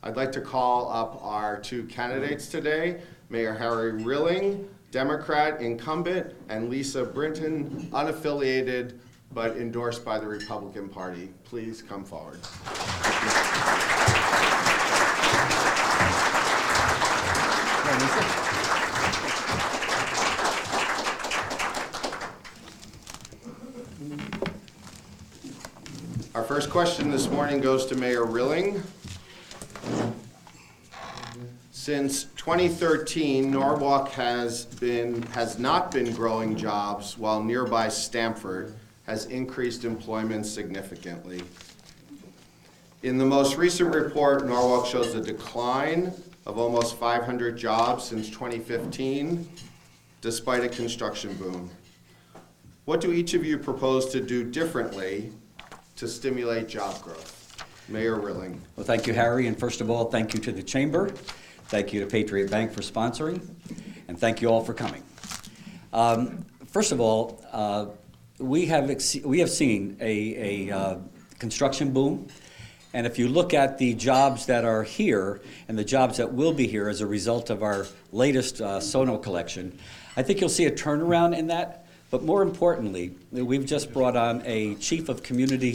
I'd like to call up our two candidates today, Mayor Harry Rilling, Democrat incumbent, and Lisa Brinton, unaffiliated but endorsed by the Republican Party. Please come forward. Our first question this morning goes to Mayor Rilling. Since 2013, Norwalk has not been growing jobs, while nearby Stamford has increased employment significantly. In the most recent report, Norwalk shows a decline of almost 500 jobs since 2015, despite a construction boom. What do each of you propose to do differently to stimulate job growth? Mayor Rilling. Well, thank you, Harry, and first of all, thank you to the Chamber. Thank you to Patriot Bank for sponsoring, and thank you all for coming. First of all, we have seen a construction boom, and if you look at the jobs that are here and the jobs that will be here as a result of our latest Sono collection, I think you'll see a turnaround in that. But more importantly, we've just brought on a chief of community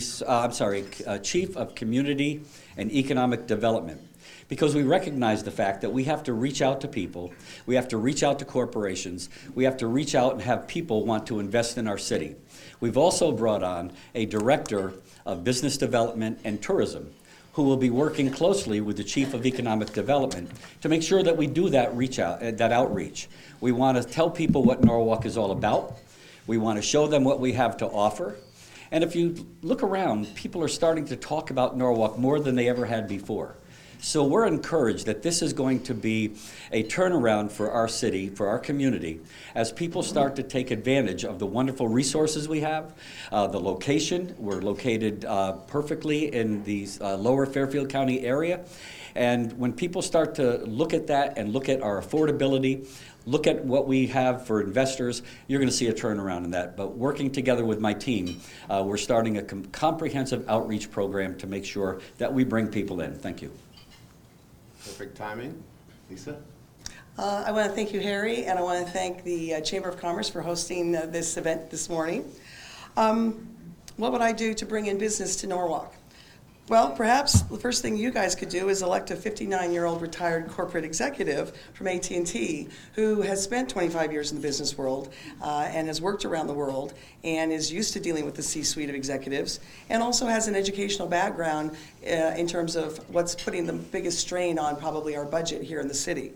and economic development, because we recognize the fact that we have to reach out to people, we have to reach out to corporations, we have to reach out and have people want to invest in our city. We've also brought on a director of business development and tourism, who will be working closely with the Chief of Economic Development to make sure that we do that outreach. We want to tell people what Norwalk is all about. We want to show them what we have to offer. And if you look around, people are starting to talk about Norwalk more than they ever had before. So we're encouraged that this is going to be a turnaround for our city, for our community, as people start to take advantage of the wonderful resources we have. The location, we're located perfectly in the lower Fairfield County area. And when people start to look at that and look at our affordability, look at what we have for investors, you're going to see a turnaround in that. But working together with my team, we're starting a comprehensive outreach program to make sure that we bring people in. Thank you. Perfect timing. Lisa? I want to thank you, Harry, and I want to thank the Chamber of Commerce for hosting this event this morning. What would I do to bring in business to Norwalk? Well, perhaps the first thing you guys could do is elect a 59-year-old retired corporate executive from AT&T who has spent 25 years in the business world and has worked around the world and is used to dealing with the C-suite of executives, and also has an educational background in terms of what's putting the biggest strain on probably our budget here in the city.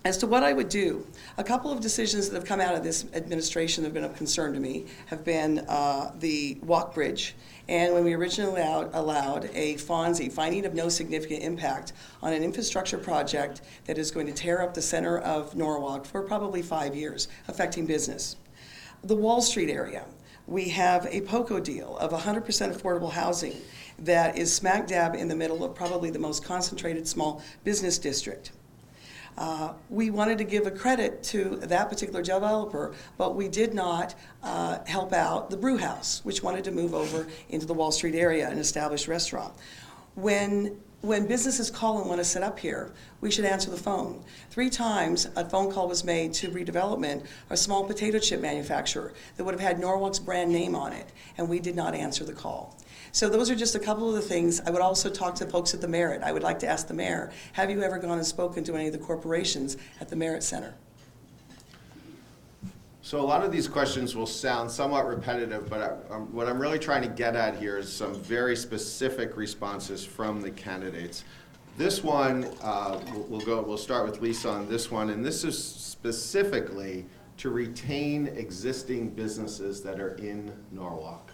As to what I would do, a couple of decisions that have come out of this administration that have been of concern to me have been the walk bridge, and when we originally allowed a FONSI, finding of no significant impact, on an infrastructure project that is going to tear up the center of Norwalk for probably 5 years, affecting business. The Wall Street area, we have a Poco deal of 100% affordable housing that is smack dab in the middle of probably the most concentrated small business district. We wanted to give a credit to that particular developer, but we did not help out the brew house, which wanted to move over into the Wall Street area, an established restaurant. When businesses call and want to set up here, we should answer the phone. 3 times a phone call was made to redevelopment, a small potato chip manufacturer that would have had Norwalk's brand name on it, and we did not answer the call. So those are just a couple of the things. I would also talk to folks at the Merit. I would like to ask the mayor, have you ever gone and spoken to any of the corporations at the Merit Center? So a lot of these questions will sound somewhat repetitive, but what I'm really trying to get at here is some very specific responses from the candidates. This one, we'll start with Lisa on this one, and this is specifically to retain existing businesses that are in Norwalk.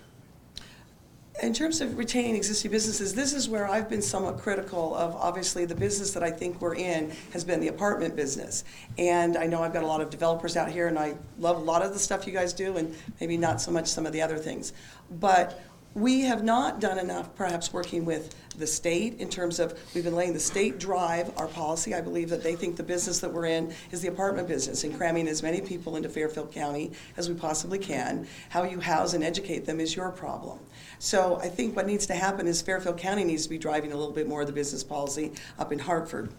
In terms of retaining existing businesses, this is where I've been somewhat critical of, obviously, the business that I think we're in has been the apartment business. And I know I've got a lot of developers out here, and I love a lot of the stuff you guys do, and maybe not so much some of the other things. But We have not done enough, perhaps working with the state in terms of, we've been letting the state drive our policy. I believe that they think the business that we're in is the apartment business, and cramming as many people into Fairfield County as we possibly can. How you house and educate them is your problem. So I think what needs to happen is Fairfield County needs to be driving a little bit more of the business policy up in Hartford.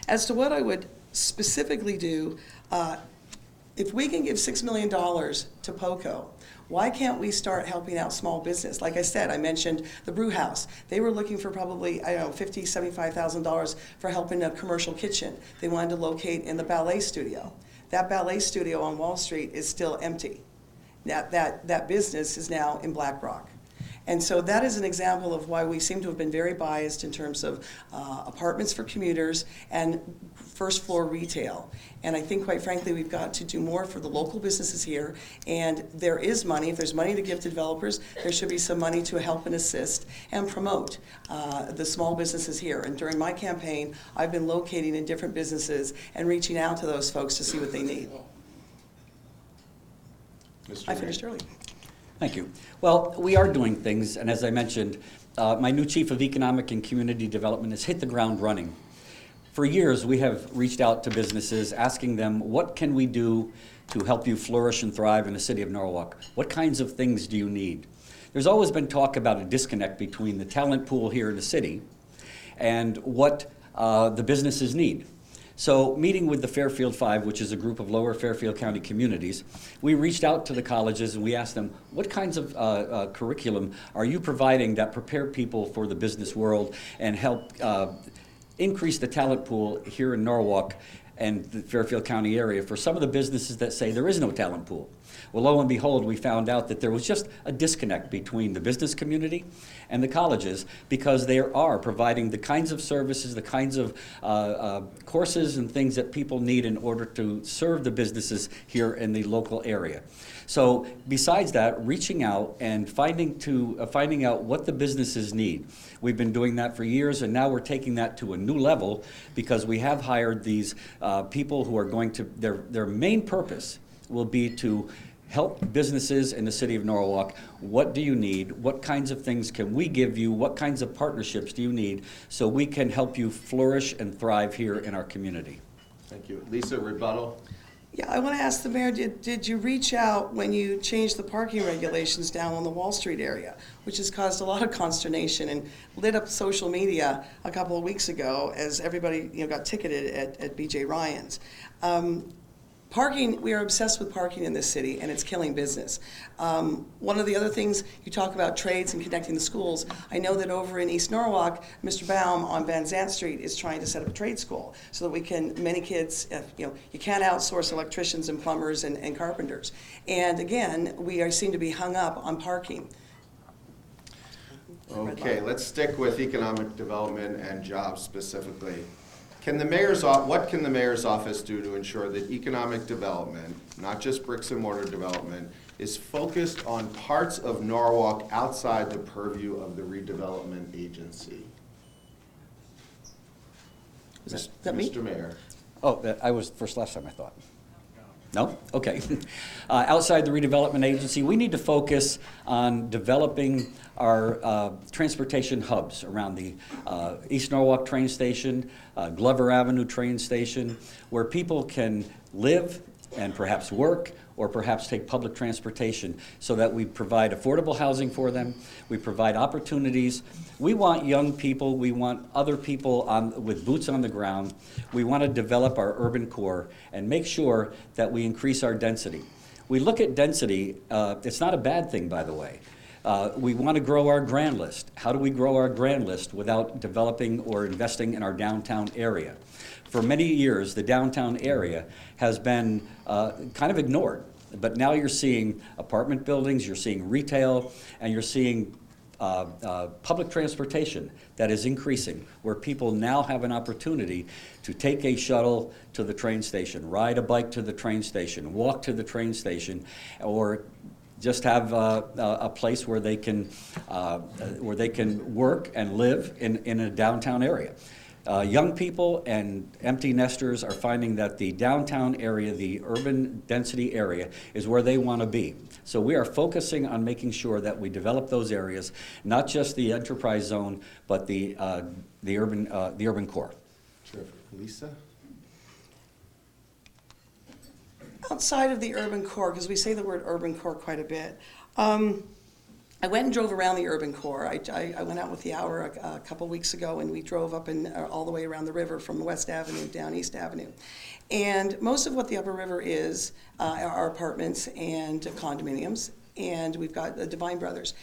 As to what I would specifically do, if we can give $6 million to Poco, why can't we start helping out small business? Like I said, I mentioned the brew house. They were looking for probably, I don't know, $50,000, $75,000 for helping a commercial kitchen. They wanted to locate in the ballet studio. That ballet studio on Wall Street is still empty. That business is now in Black Rock. And so that is an example of why we seem to have been very biased in terms of apartments for commuters and first floor retail. And I think, quite frankly, we've got to do more for the local businesses here. And there is money. If there's money to give to developers, there should be some money to help and assist and promote the small businesses here. And during my campaign, I've been locating in different businesses and reaching out to those folks to see what they need. I finished early. Thank you. Well, we are doing things, and as I mentioned, my new Chief of Economic and Community Development has hit the ground running. For years, we have reached out to businesses asking them, what can we do to help you flourish and thrive in the city of Norwalk? What kinds of things do you need? There's always been talk about a disconnect between the talent pool here in the city and what the businesses need. So meeting with the Fairfield Five, which is a group of lower Fairfield County communities, we reached out to the colleges and we asked them, what kinds of curriculum are you providing that prepare people for the business world and help increase the talent pool here in Norwalk and the Fairfield County area for some of the businesses that say there is no talent pool? Well, lo and behold, we found out that there was just a disconnect between the business community and the colleges because they are providing the kinds of services, the kinds of courses and things that people need in order to serve the businesses here in the local area. So besides that, reaching out and finding out what the businesses need. We've been doing that for years, and now we're taking that to a new level because we have hired these people who are going to, their main purpose will be to help businesses in the city of Norwalk. What do you need? What kinds of things can we give you? What kinds of partnerships do you need so we can help you flourish and thrive here in our community? Thank you. Lisa, rebuttal? Yeah, I want to ask the mayor, did you reach out when you changed the parking regulations down on the Wall Street area, which has caused a lot of consternation and lit up social media a couple of weeks ago as everybody got ticketed at BJ Ryan's? Parking, we are obsessed with parking in this city, and it's killing business. One of the other things, you talk about trades and connecting the schools. I know that over in East Norwalk, Mr. Baum on Van Zandt Street is trying to set up a trade school so that we can, many kids, you can't outsource electricians and plumbers and carpenters. And again, seem to be hung up on parking. Okay, let's stick with economic development and jobs specifically. What can the mayor's office do to ensure that economic development, not just bricks and mortar development, is focused on parts of Norwalk outside the purview of the redevelopment agency? Is that me? Mr. Mayor. Oh, I was first last time, I thought. No? Okay. Outside the redevelopment agency, we need to focus on developing our transportation hubs around the East Norwalk train station, Glover Avenue train station, where people can live and perhaps work or perhaps take public transportation so that we provide affordable housing for them, we provide opportunities. We want young people, we want other people with boots on the ground. We want to develop our urban core and make sure that we increase our density. We look at density, it's not a bad thing, by the way. We want to grow our grand list. How do we grow our grand list without developing or investing in our downtown area? For many years, the downtown area has been kind of ignored. But now you're seeing apartment buildings, you're seeing retail, and you're seeing public transportation that is increasing, where people now have an opportunity to take a shuttle to the train station, ride a bike to the train station, walk to the train station, or just have a place where they can work and live in a downtown area. Young people and empty nesters are finding that the downtown area, the urban density area, is where they want to be. So we are focusing on making sure that we develop those areas, not just the enterprise zone, but the urban core. Terrific. Lisa? Outside of the urban core, because we say the word urban core quite a bit, I went and drove around the urban core. I went out with the hour a couple weeks ago, and we drove up and all the way around the river from West Avenue down East Avenue. And most of what the upper river is are apartments and condominiums, and we've got the Divine Brothers.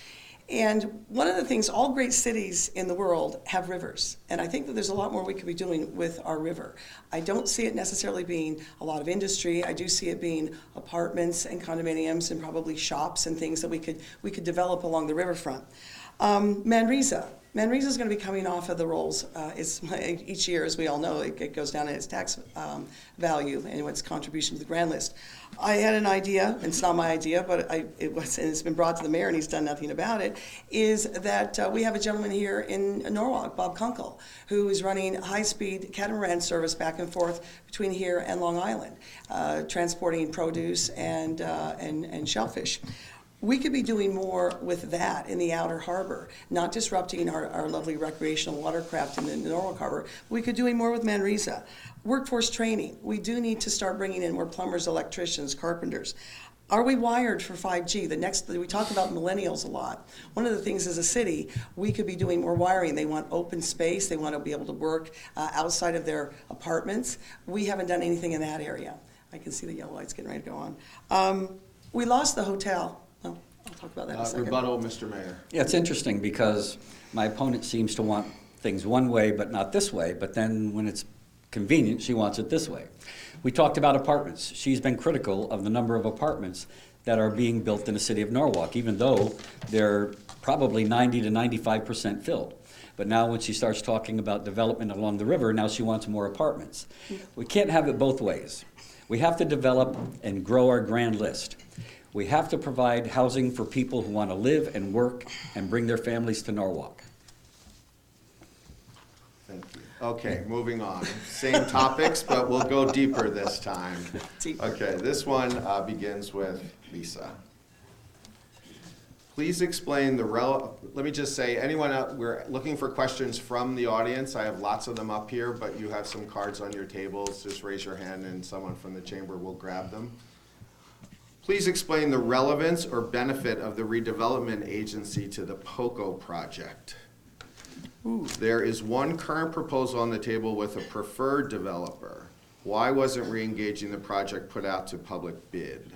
And one of the things, all great cities in the world have rivers, and I think that there's a lot more we could be doing with our river. I don't see it necessarily being a lot of industry. I do see it being apartments and condominiums and probably shops and things that we could develop along the riverfront. Manresa is going to be coming off of the rolls. Each year, as we all know, it goes down in its tax value and its contribution to the grand list. I had an idea, and it's not my idea, but it's been brought to the mayor and he's done nothing about it, is that we have a gentleman here in Norwalk, Bob Kunkel, who is running high-speed catamaran service back and forth between here and Long Island, transporting produce and shellfish. We could be doing more with that in the outer harbor, not disrupting our lovely recreational watercraft in the Norwalk harbor. We could be doing more with Manresa. Workforce training. We do need to start bringing in more plumbers, electricians, carpenters. Are we wired for 5G? We talk about millennials a lot. One of the things as a city, we could be doing more wiring. They want open space. They want to be able to work outside of their apartments. We haven't done anything in that area. I can see the yellow lights getting ready to go on. We lost the hotel. Well, I'll talk about that in a second. Rebuttal, Mr. Mayor. Yeah, it's interesting because my opponent seems to want things one way but not this way, but then when it's convenient, she wants it this way. We talked about apartments. She's been critical of the number of apartments that are being built in the city of Norwalk, even though they're probably 90 to 95% filled. But now when she starts talking about development along the river, now she wants more apartments. We can't have it both ways. We have to develop and grow our grand list. We have to provide housing for people who want to live and work and bring their families to Norwalk. Thank you. Okay, moving on. Same topics, but we'll go deeper this time. Deeper. Okay, this one begins with Lisa. Please explain let me just say, anyone out, we're looking for questions from the audience. I have lots of them up here, but you have some cards on your tables. Just raise your hand and someone from the chamber will grab them. Please explain the relevance or benefit of the redevelopment agency to the Poco project. There is one current proposal on the table with a preferred developer. Why wasn't re-engaging the project put out to public bid?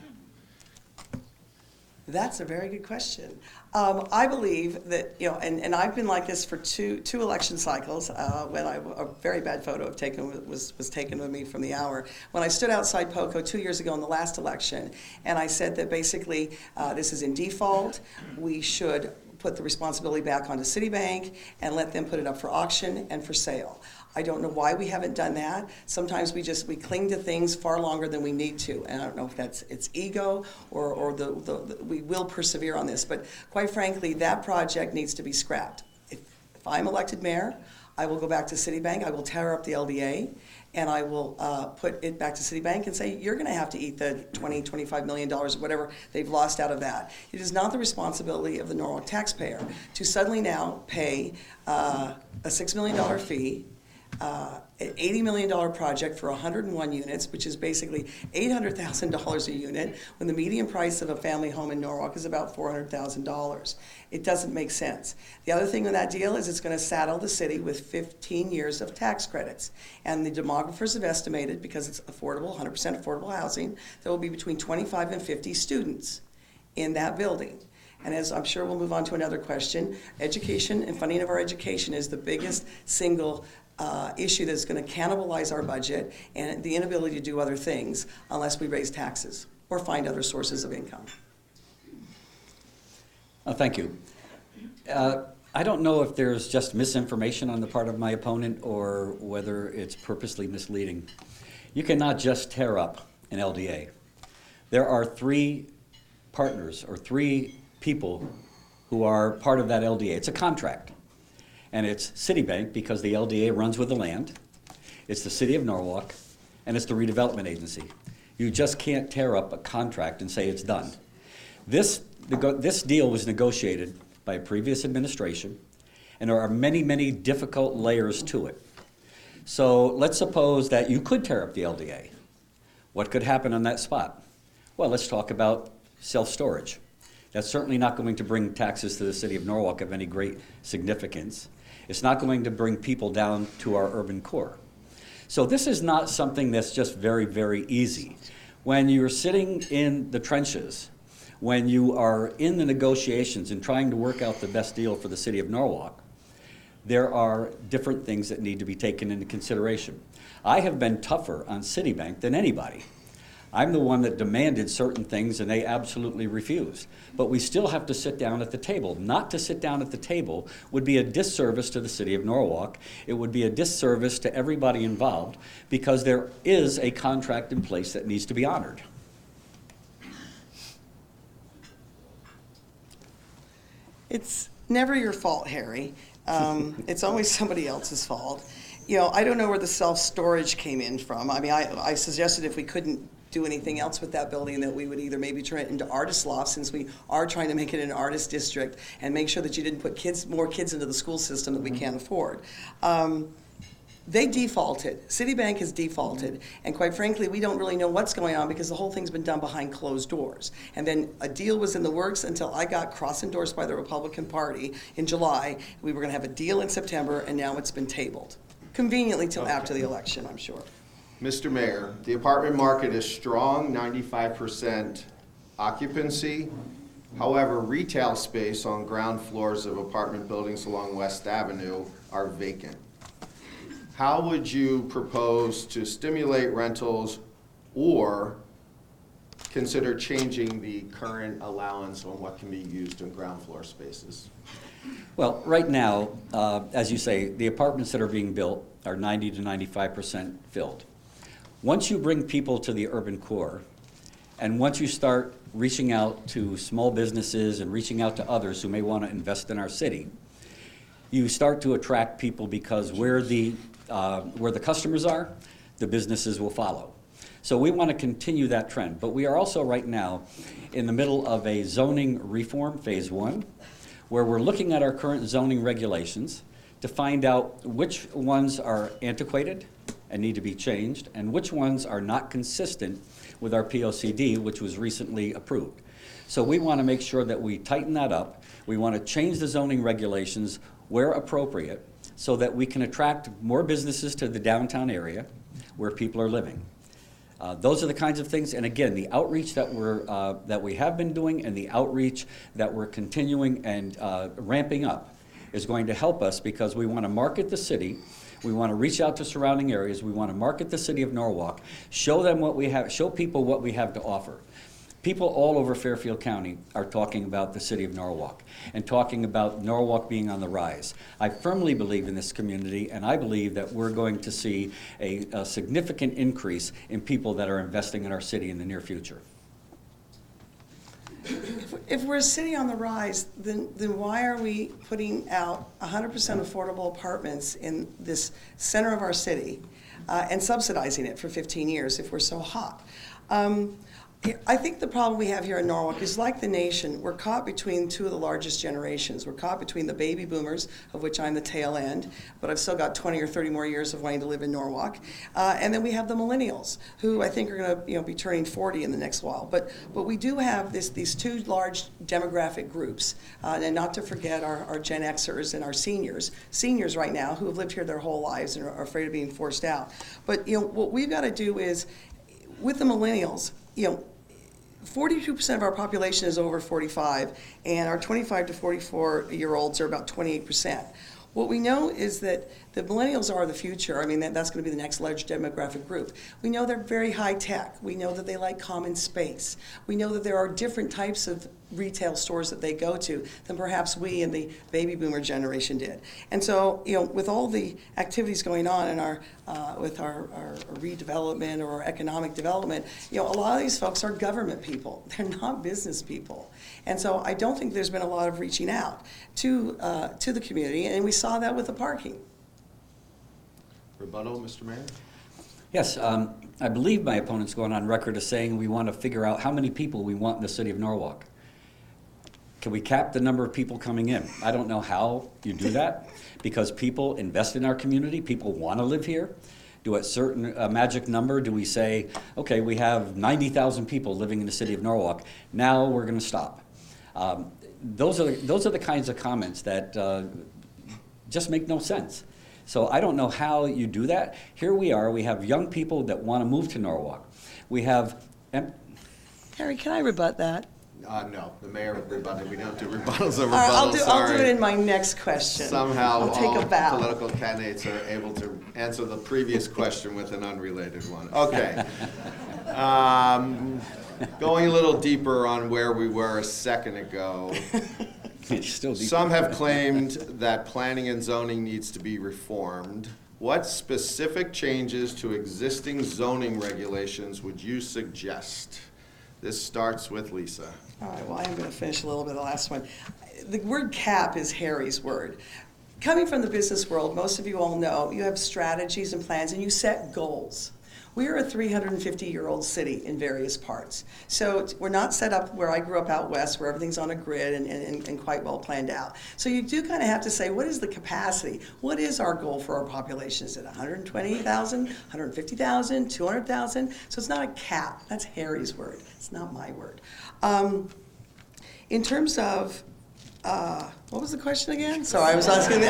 That's a very good question. I believe that, and I've been like this for two election cycles. When a very bad photo was taken with me from the hour. When I stood outside Poco 2 years ago in the last election, and I said that basically this is in default. We should put the responsibility back onto Citibank and let them put it up for auction and for sale. I don't know why we haven't done that. Sometimes we cling to things far longer than we need to, and I don't know if it's ego or we will persevere on this. But quite frankly, that project needs to be scrapped. If I'm elected mayor, I will go back to Citibank. I will tear up the LDA, and I will put it back to Citibank and say, you're going to have to eat the $20, $25 million, whatever they've lost out of that. It is not the responsibility of the Norwalk taxpayer to suddenly now pay a $6 million fee, an $80 million project for 101 units, which is basically $800,000 a unit, when the median price of a family home in Norwalk is about $400,000. It doesn't make sense. The other thing with that deal is it's going to saddle the city with 15 years of tax credits. And the demographers have estimated, because it's affordable, 100% affordable housing, there will be between 25 and 50 students in that building. And as I'm sure we'll move on to another question, education and funding of our education is the biggest single issue that's going to cannibalize our budget and the inability to do other things unless we raise taxes or find other sources of income. Thank you. I don't know if there's just misinformation on the part of my opponent or whether it's purposely misleading. You cannot just tear up an LDA. There are three partners or three people who are part of that LDA. It's a contract. And it's Citibank because the LDA runs with the land, it's the City of Norwalk, and it's the redevelopment agency. You just can't tear up a contract and say it's done. This deal was negotiated by a previous administration, and there are many, many difficult layers to it. So let's suppose that you could tear up the LDA. What could happen on that spot? Well, let's talk about self-storage. That's certainly not going to bring taxes to the City of Norwalk of any great significance. It's not going to bring people down to our urban core. So this is not something that's just very, very easy. When you're sitting in the trenches, when you are in the negotiations and trying to work out the best deal for the City of Norwalk, there are different things that need to be taken into consideration. I have been tougher on Citibank than anybody. I'm the one that demanded certain things and they absolutely refused. But we still have to sit down at the table. Not to sit down at the table would be a disservice to the City of Norwalk. It would be a disservice to everybody involved because there is a contract in place that needs to be honored. It's never your fault, Harry. It's always somebody else's fault. You know, I don't know where the self-storage came in from. I mean, I suggested if we couldn't do anything else with that building that we would either maybe turn it into artist loft, since we are trying to make it an artist district, and make sure that you didn't put more kids into the school system that we can't afford. They defaulted. Citibank has defaulted, and quite frankly, we don't really know what's going on because the whole thing's been done behind closed doors. And then a deal was in the works until I got cross-endorsed by the Republican Party in July. We were going to have a deal in September, and now it's been tabled. Conveniently till after the election, I'm sure. Mr. Mayor, the apartment market is strong, 95% occupancy. However, retail space on ground floors of apartment buildings along West Avenue are vacant. How would you propose to stimulate rentals or consider changing the current allowance on what can be used in ground floor spaces? Well, right now, as you say, the apartments that are being built are 90 to 95% filled. Once you bring people to the urban core, and once you start reaching out to small businesses and reaching out to others who may want to invest in our city, you start to attract people because where the customers are, the businesses will follow. So we want to continue that trend, but we are also right now in the middle of a zoning reform, phase 1, where we're looking at our current zoning regulations to find out which ones are antiquated and need to be changed, and which ones are not consistent with our POCD, which was recently approved. So we want to make sure that we tighten that up. We want to change the zoning regulations where appropriate so that we can attract more businesses to the downtown area where people are living. Those are the kinds of things, and again, the outreach that we have been doing and the outreach that we're continuing and ramping up is going to help us because we want to market the city. We want to reach out to surrounding areas. We want to market the City of Norwalk, show them what we have, show people what we have to offer. People all over Fairfield County are talking about the City of Norwalk and talking about Norwalk being on the rise. I firmly believe in this community, and I believe that we're going to see a significant increase in people that are investing in our city in the near future. If we're a city on the rise, then why are we putting out 100% affordable apartments in this center of our city and subsidizing it for 15 years if we're so hot? I think the problem we have here in Norwalk is like the nation, we're caught between two of the largest generations. We're caught between the baby boomers, of which I'm the tail end, but I've still got 20 or 30 more years of wanting to live in Norwalk. And then we have the millennials, who I think are going to be turning 40 in the next while. But we do have these two large demographic groups, and not to forget our Gen Xers and our seniors. Seniors right now who have lived here their whole lives and are afraid of being forced out. But what we've got to do is, with the millennials, 42% of our population is over 45, and our 25 to 44-year-olds are about 28%. What we know is that the millennials are the future. I mean, that's going to be the next large demographic group. We know they're very high tech. We know that they like common space. We know that there are different types of retail stores that they go to than perhaps we in the baby boomer generation did. And so, with all the activities going on in our with our redevelopment or our economic development, a lot of these folks are government people. They're not business people. And so I don't think there's been a lot of reaching out to the community, and we saw that with the parking. Rebuttal, Mr. Mayor? Yes, I believe my opponent's going on record as saying we want to figure out how many people we want in the city of Norwalk. Can we cap the number of people coming in? I don't know how you do that, because people invest in our community, people want to live here. Do at certain magic number, do we say, okay, we have 90,000 people living in the city of Norwalk, now we're going to stop? Those are the kinds of comments that just make no sense. So I don't know how you do that. Here we are, we have young people that want to move to Norwalk. We have... Harry, can I rebut that? No, the mayor rebutted. We don't do rebuttals or All right, rebuttals. I'll do it in my next question. Somehow I'll take all a bow. political candidates are able to answer the previous question with an unrelated one. Okay. Going a little deeper on where we were a second ago. Still deep. Some have claimed that planning and zoning needs to be reformed. What specific changes to existing zoning regulations would you suggest? This starts with Lisa. All right, well, I'm going to finish a little bit of the last one. The word cap is Harry's word. Coming from the business world, most of you all know you have strategies and plans and you set goals. We are a 350-year-old city in various parts. So we're not set up where I grew up out west, where everything's on a grid and quite well planned out. So you do kind of have to say, what is the capacity? What is our goal for our population? Is it 120,000, 150,000, 200,000? So it's not a cap. That's Harry's word. It's not my word. In terms of what was the question again? Sorry, I was asking the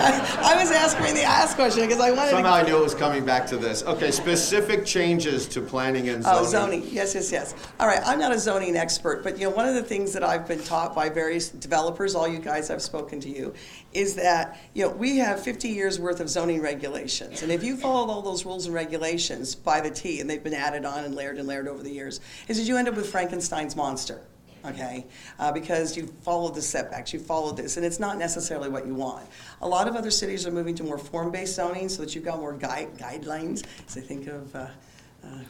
last question because I wanted Somehow to... I knew it was coming back to this. Okay, specific changes to planning and zoning. Oh, zoning, yes. All right, I'm not a zoning expert, but one of the things that I've been taught by various developers, all you guys I've spoken to you, is that we have 50 years worth of zoning regulations, and if you follow all those rules and regulations by the T, and they've been added on and layered over the years, is that you end up with Frankenstein's monster. Okay, because you followed the setbacks, you followed this, and it's not necessarily what you want. A lot of other cities are moving to more form-based zoning so that you've got more guidelines, as I think of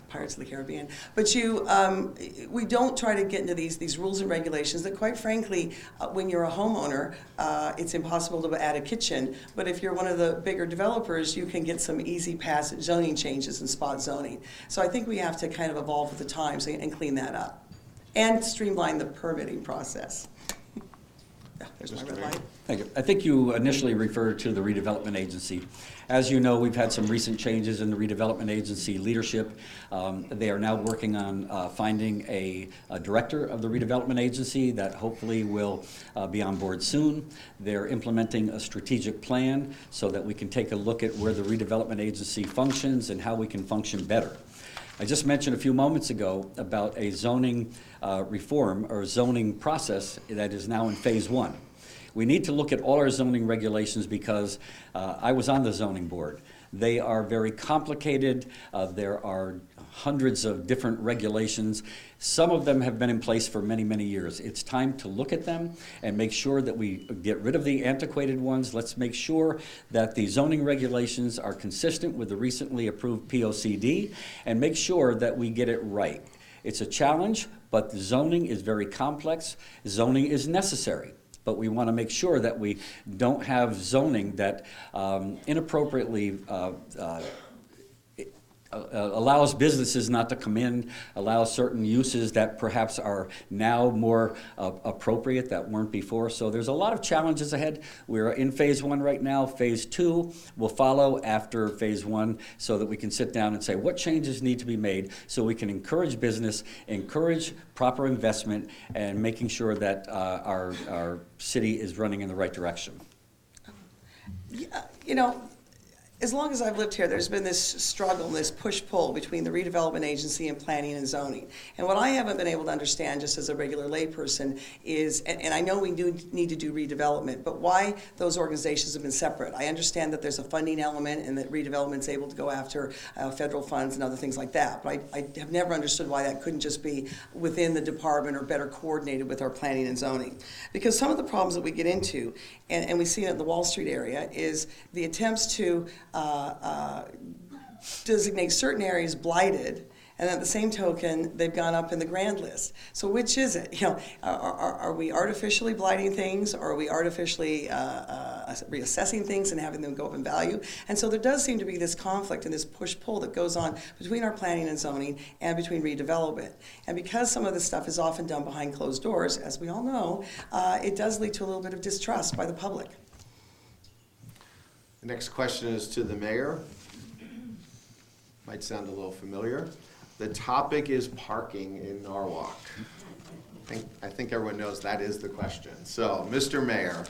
Pirates of the Caribbean. But we don't try to get into these rules and regulations that, quite frankly, when you're a homeowner, it's impossible to add a kitchen. But if you're one of the bigger developers, you can get some easy pass zoning changes and spot zoning. So I think we have to kind of evolve with the times and clean that up. And streamline the permitting process. There's my red light. Thank you. I think you initially referred to the redevelopment agency. As you know, we've had some recent changes in the redevelopment agency leadership. They are now working on finding a director of the redevelopment agency that hopefully will be on board soon. They're implementing a strategic plan so that we can take a look at where the redevelopment agency functions and how we can function better. I just mentioned a few moments ago about a zoning reform or zoning process that is now in phase 1. We need to look at all our zoning regulations because I was on the zoning board. They are very complicated. There are hundreds of different regulations. Some of them have been in place for many, many years. It's time to look at them and make sure that we get rid of the antiquated ones. Let's make sure that the zoning regulations are consistent with the recently approved POCD and make sure that we get it right. It's a challenge, but the zoning is very complex. Zoning is necessary. But we want to make sure that we don't have zoning that inappropriately allows businesses not to come in, allows certain uses that perhaps are now more appropriate that weren't before. So there's a lot of challenges ahead. We're in phase 1 right now. Phase 2 will follow after phase 1 so that we can sit down and say what changes need to be made so we can encourage business, encourage proper investment, and making sure that our city is running in the right direction. Yeah, as long as I've lived here, there's been this struggle, this push-pull between the redevelopment agency and planning and zoning. And what I haven't been able to understand, just as a regular layperson, is, and I know we do need to do redevelopment, but why those organizations have been separate. I understand that there's a funding element and that redevelopment's able to go after federal funds and other things like that. But I have never understood why that couldn't just be within the department or better coordinated with our planning and zoning. Because some of the problems that we get into, and we see it in the Wall Street area, is the attempts to designate certain areas blighted, and at the same token, they've gone up in the grand list. So which is it? You know, are we artificially blighting things, or are we artificially reassessing things and having them go up in value? And so there does seem to be this conflict and this push-pull that goes on between our planning and zoning and between redevelopment. And because some of this stuff is often done behind closed doors, as we all know, it does lead to a little bit of distrust by the public. The next question is to the mayor. Might sound a little familiar. The topic is parking in Norwalk. I think everyone knows that is the question. So, Mr. Mayor,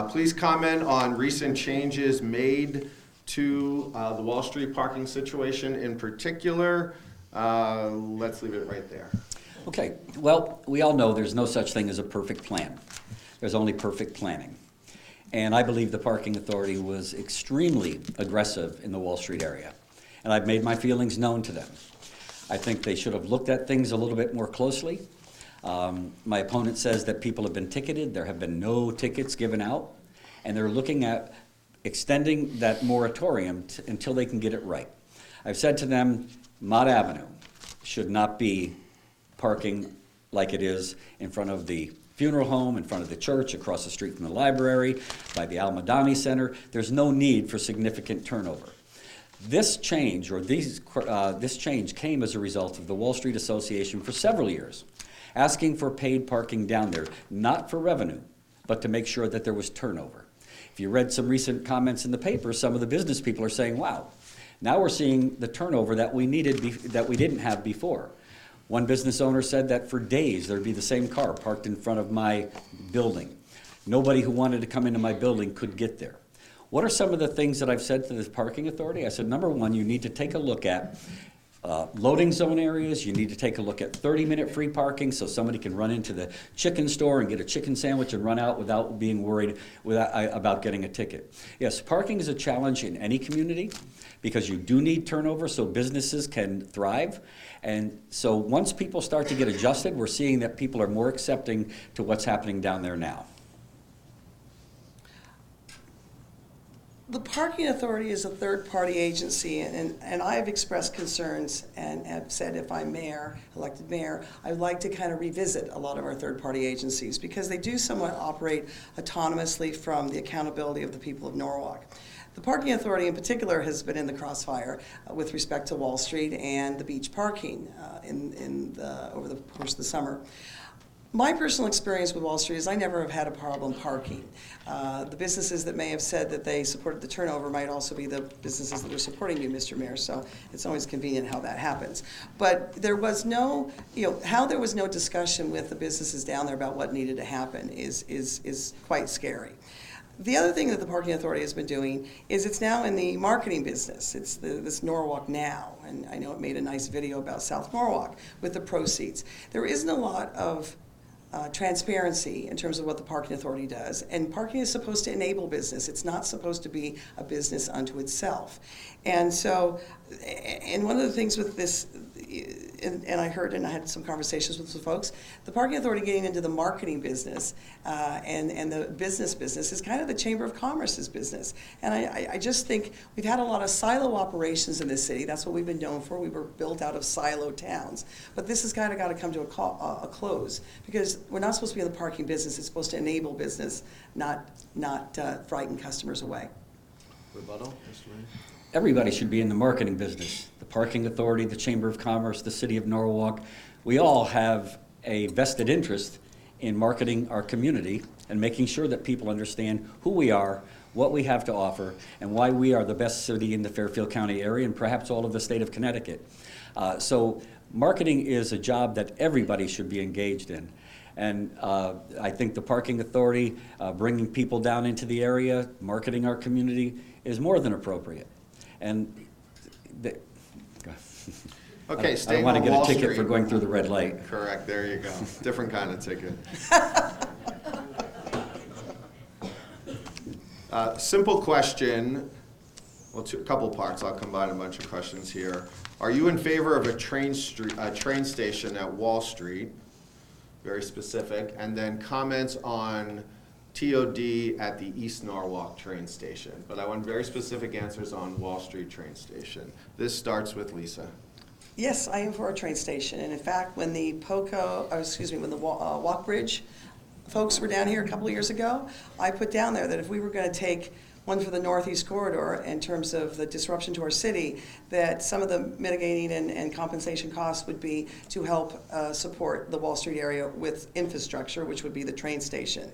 please comment on recent changes made to the Wall Street parking situation in particular. Let's leave it right there. Okay, well, we all know there's no such thing as a perfect plan. There's only perfect planning. And I believe the parking authority was extremely aggressive in the Wall Street area. And I've made my feelings known to them. I think they should have looked at things a little bit more closely. My opponent says that people have been ticketed. There have been no tickets given out. And they're looking at extending that moratorium until they can get it right. I've said to them, Mott Avenue should not be parking like it is in front of the funeral home, in front of the church, across the street from the library, by the Al-Madani Center. There's no need for significant turnover. This change, or this change came as a result of the Wall Street Association for several years, asking for paid parking down there, not for revenue, but to make sure that there was turnover. If you read some recent comments in the paper, some of the business people are saying, wow, now we're seeing the turnover that we needed, that we didn't have before. One business owner said that for days there'd be the same car parked in front of my building. Nobody who wanted to come into my building could get there. What are some of the things that I've said to this parking authority? I said, number one, you need to take a look at loading zone areas. You need to take a look at 30-minute free parking so somebody can run into the chicken store and get a chicken sandwich and run out without being worried about getting a ticket. Yes, parking is a challenge in any community because you do need turnover so businesses can thrive. And so once people start to get adjusted, we're seeing that people are more accepting to what's happening down there now. The parking authority is a third-party agency, and I have expressed concerns and have said if I'm mayor, elected mayor, I'd like to kind of revisit a lot of our third-party agencies because they do somewhat operate autonomously from the accountability of the people of Norwalk. The parking authority in particular has been in the crossfire with respect to Wall Street and the beach parking over the course of the summer. My personal experience with Wall Street is I never have had a problem parking. The businesses that may have said that they supported the turnover might also be the businesses that are supporting you, Mr. Mayor, so it's always convenient how that happens. But there was no, how there was no discussion with the businesses down there about what needed to happen is quite scary. The other thing that the Parking Authority has been doing is it's now in the marketing business. It's this Norwalk Now, and I know it made a nice video about South Norwalk with the proceeds. There isn't a lot of transparency in terms of what the Parking Authority does, and parking is supposed to enable business. It's not supposed to be a business unto itself. And so, and one of the things with this, and I heard and I had some conversations with some folks, the Parking Authority getting into the marketing business and the business is kind of the Chamber of Commerce's business. And I just think we've had a lot of silo operations in this city. That's what we've been known for. We were built out of silo towns. But this has kind of got to come to a close because we're not supposed to be in the parking business. It's supposed to enable business, not frighten customers away. Rebuttal, Mr. Mayor? Everybody should be in the marketing business. The Parking Authority, the Chamber of Commerce, the City of Norwalk. We all have a vested interest in marketing our community and making sure that people understand who we are, what we have to offer, and why we are the best city in the Fairfield County area and perhaps all of the state of Connecticut. So marketing is a job that everybody should be engaged in. And I think the Parking Authority, bringing people down into the area, marketing our community, is more than appropriate. And the, Okay, I staying don't want to on get a Wall ticket Street. for going through the red light. Correct, there you go. Different kind of ticket. Simple question, well, a couple parts. I'll combine a bunch of questions here. Are you in favor of a train station at Wall Street? Very specific. And then comments on TOD at the East Norwalk train station. But I want very specific answers on Wall Street train station. This starts with Lisa. Yes, I am for a train station, and in fact, when the Poco, when the Walk Bridge folks were down here a couple of years ago, I put down there that if we were going to take one for the Northeast Corridor in terms of the disruption to our city, that some of the mitigating and compensation costs would be to help support the Wall Street area with infrastructure, which would be the train station.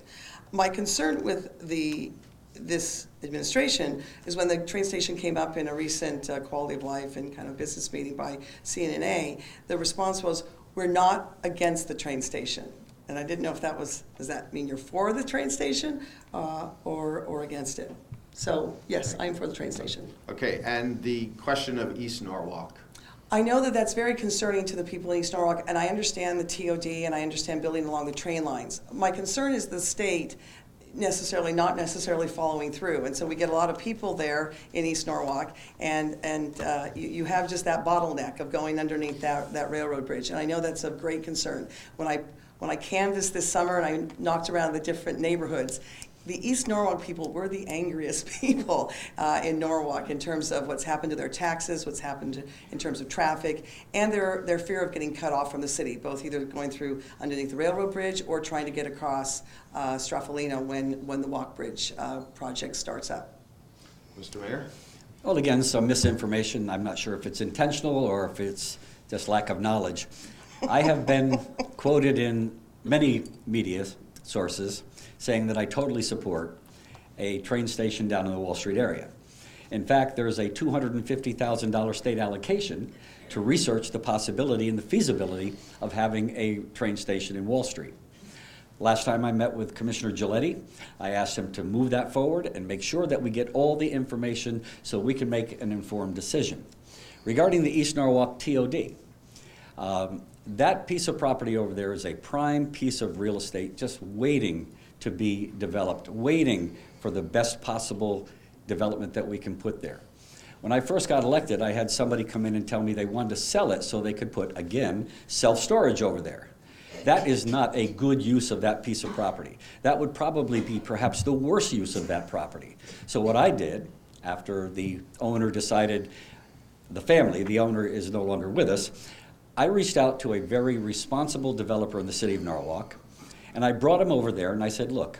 My concern with this administration is when the train station came up in a recent quality of life and kind of business meeting by CNNA, the response was, we're not against the train station. And I didn't know if that was, does that mean you're for the train station or against it? So yes, I'm for the train station. Okay, and the question of East Norwalk. I know that that's very concerning to the people in East Norwalk, and I understand the TOD and I understand building along the train lines. My concern is the state not necessarily following through, and so we get a lot of people there in East Norwalk, and you have just that bottleneck of going underneath that railroad bridge, and I know that's a great concern. When I canvassed this summer and I knocked around the different neighborhoods, the East Norwalk people were the angriest people in Norwalk in terms of what's happened to their taxes, what's happened in terms of traffic, and their fear of getting cut off from the city, both either going through underneath the railroad bridge or trying to get across Straffolino when the Walk Bridge project starts up. Mr. Mayor? Well, again, some misinformation. I'm not sure if it's intentional or if it's just lack of knowledge. I have been quoted in many media sources saying that I totally support a train station down in the Wall Street area. In fact, there's a $250,000 state allocation to research the possibility and the feasibility of having a train station in Wall Street. Last time I met with Commissioner Giletti, I asked him to move that forward and make sure that we get all the information so we can make an informed decision. Regarding the East Norwalk TOD, that piece of property over there is a prime piece of real estate just waiting to be developed, waiting for the best possible development that we can put there. When I first got elected, I had somebody come in and tell me they wanted to sell it so they could put, again, self-storage over there. That is not a good use of that piece of property. That would probably be perhaps the worst use of that property. So what I did, after the owner decided, the owner is no longer with us, I reached out to a very responsible developer in the city of Norwalk, and I brought him over there and I said, look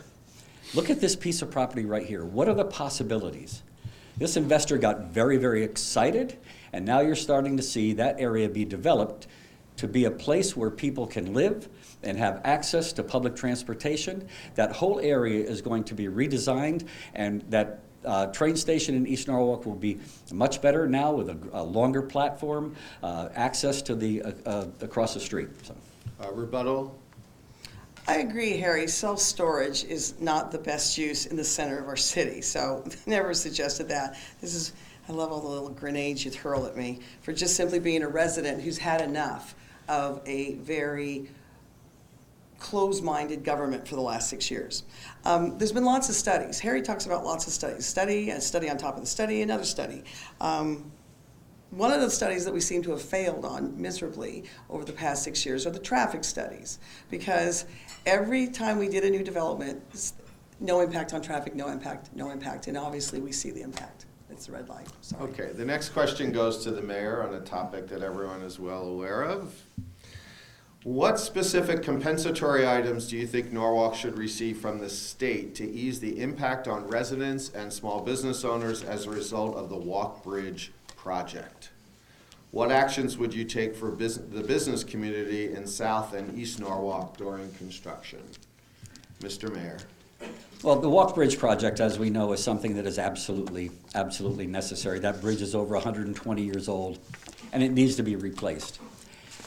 at this piece of property right here. What are the possibilities? This investor got very, very excited, and now you're starting to see that area be developed to be a place where people can live and have access to public transportation. That whole area is going to be redesigned, and that train station in East Norwalk will be much better now with a longer platform, access to the across the street. So. Rebuttal? I agree, Harry. Self-storage is not the best use in the center of our city, so never suggested that. I love all the little grenades you hurl at me for just simply being a resident who's had enough of a very closed-minded government for the last 6 years. There's been lots of studies. Harry talks about lots of studies. A study on top of the study, another study. One of the studies that we seem to have failed on miserably over the past 6 years are the traffic studies, because every time we did a new development, no impact on traffic, no impact, no impact, and obviously we see the impact. It's the red light. Sorry. Okay, the next question goes to the mayor on a topic that everyone is well aware of. What specific compensatory items do you think Norwalk should receive from the state to ease the impact on residents and small business owners as a result of the Walk Bridge project? What actions would you take for the business community in South and East Norwalk during construction? Mr. Mayor. Well, the Walk Bridge project, as we know, is something that is absolutely necessary. That bridge is over 120 years old, and it needs to be replaced.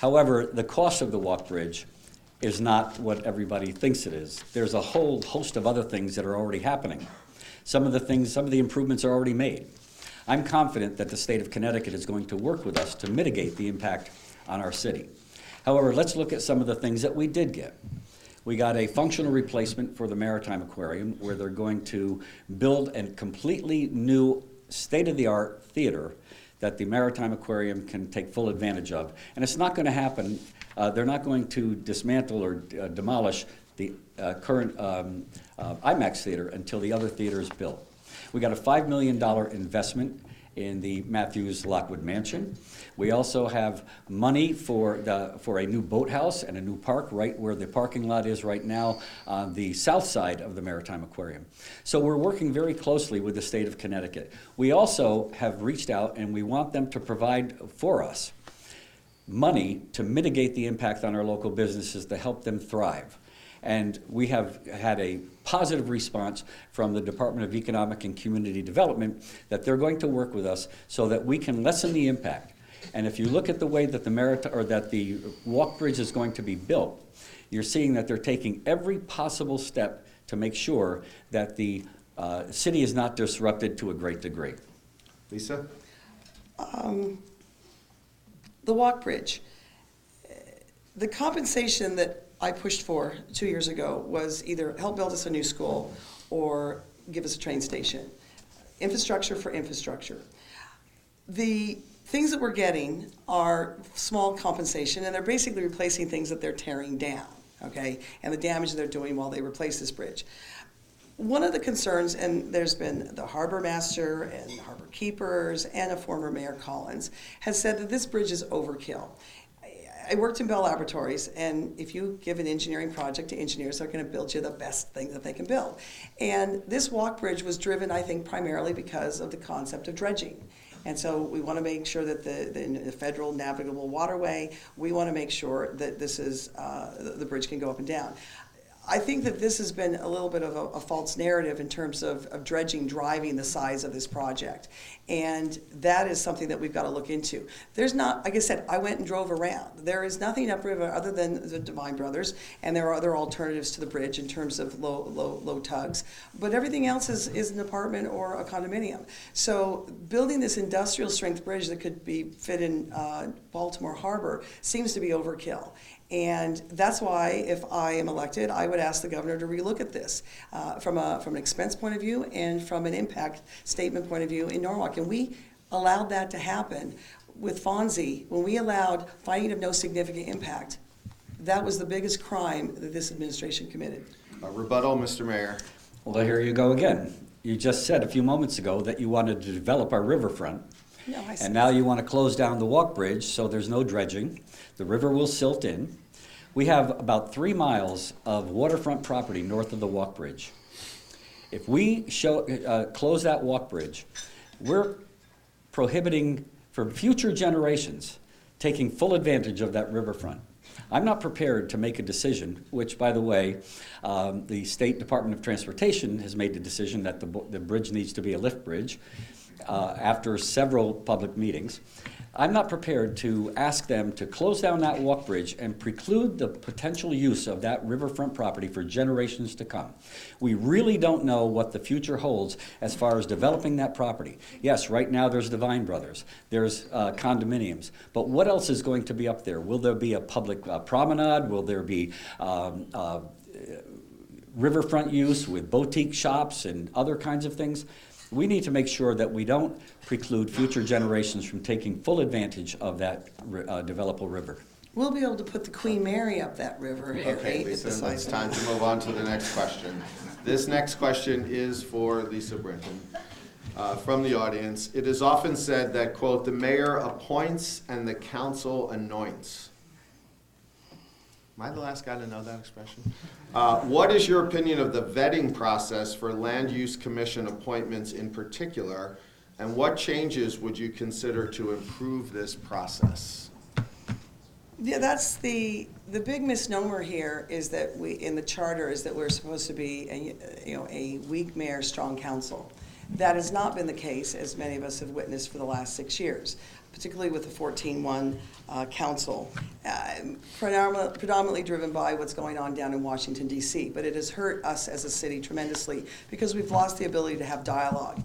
However, the cost of the Walk Bridge is not what everybody thinks it is. There's a whole host of other things that are already happening. Some of the improvements are already made. I'm confident that the state of Connecticut is going to work with us to mitigate the impact on our city. However, let's look at some of the things that we did get. We got a functional replacement for the Maritime Aquarium, where they're going to build a completely new state-of-the-art theater that the Maritime Aquarium can take full advantage of. And it's not going to happen, they're not going to dismantle or demolish the current IMAX theater until the other theater is built. We got a $5 million investment in the Matthews Lockwood Mansion. We also have money for a new boathouse and a new park right where the parking lot is right now on the south side of the Maritime Aquarium. So we're working very closely with the state of Connecticut. We also have reached out and we want them to provide for us money to mitigate the impact on our local businesses to help them thrive. And we have had a positive response from the Department of Economic and Community Development that they're going to work with us so that we can lessen the impact. And if you look at the way that the walk bridge is going to be built, you're seeing that they're taking every possible step to make sure that the city is not disrupted to a great degree. Lisa? The walk bridge. The compensation that I pushed for 2 years ago was either help build us a new school or give us a train station. Infrastructure for infrastructure. The things that we're getting are small compensation, and they're basically replacing things that they're tearing down, okay, and the damage they're doing while they replace this bridge. One of the concerns, and there's been the harbor master and harbor keepers and a former Mayor Collins, has said that this bridge is overkill. I worked in Bell Laboratories, and if you give an engineering project to engineers, they're going to build you the best thing that they can build. And this walk bridge was driven, I think, primarily because of the concept of dredging. And so we want to make sure that the federal navigable waterway, we want to make sure that this is, the bridge can go up and down. I think that this has been a little bit of a false narrative in terms of dredging driving the size of this project. And that is something that we've got to look into. There's not, like I said, I went and drove around. There is nothing upriver other than the Divine Brothers, and there are other alternatives to the bridge in terms of low tugs. But everything else is an apartment or a condominium. So building this industrial strength bridge that could be fit in Baltimore Harbor seems to be overkill. And that's why, if I am elected, I would ask the governor to relook at this from an expense point of view and from an impact statement point of view in Norwalk. And we allowed that to happen with Fonzie. When we allowed finding of no significant impact, that was the biggest crime that this administration committed. A rebuttal, Mr. Mayor. Well, here you go again. You just said a few moments ago that you wanted to develop our riverfront. No, I And now you want to close down the walk bridge so there's no dredging. The river will silt in. We have about 3 miles of waterfront property north of the walk bridge. If we close that walk bridge, we're prohibiting for future generations taking full advantage of that riverfront. I'm not prepared to make a decision, which, by the way, the State Department of Transportation has made the decision that the bridge needs to be a lift bridge after several public meetings. I'm not prepared to ask them to close down that walk bridge and preclude the potential use of that riverfront property for generations to come. We really don't know what the future holds as far as developing that property. Yes, right now there's Divine Brothers, there's condominiums, but what else is going to be up there? Will there be a public promenade? Will there be riverfront use with boutique shops and other kinds of things? We need to make sure that we don't preclude future generations from taking full advantage of that developable river. We'll be able to put the Queen Mary up that river. Okay, Lisa, it's time to move on to the next question. This next question is for Lisa Brinton from the audience. It is often said that, quote, the mayor appoints and the council anoints. Am I the last guy to know that expression? What is your opinion of the vetting process for land use commission appointments in particular, and what changes would you consider to improve this process? Yeah, that's the big misnomer here is that in the charter is that we're supposed to be a weak mayor, strong council. That has not been the case, as many of us have witnessed for the last 6 years, particularly with the 14-1 council, predominantly driven by what's going on down in Washington, D.C. But it has hurt us as a city tremendously because we've lost the ability to have dialogue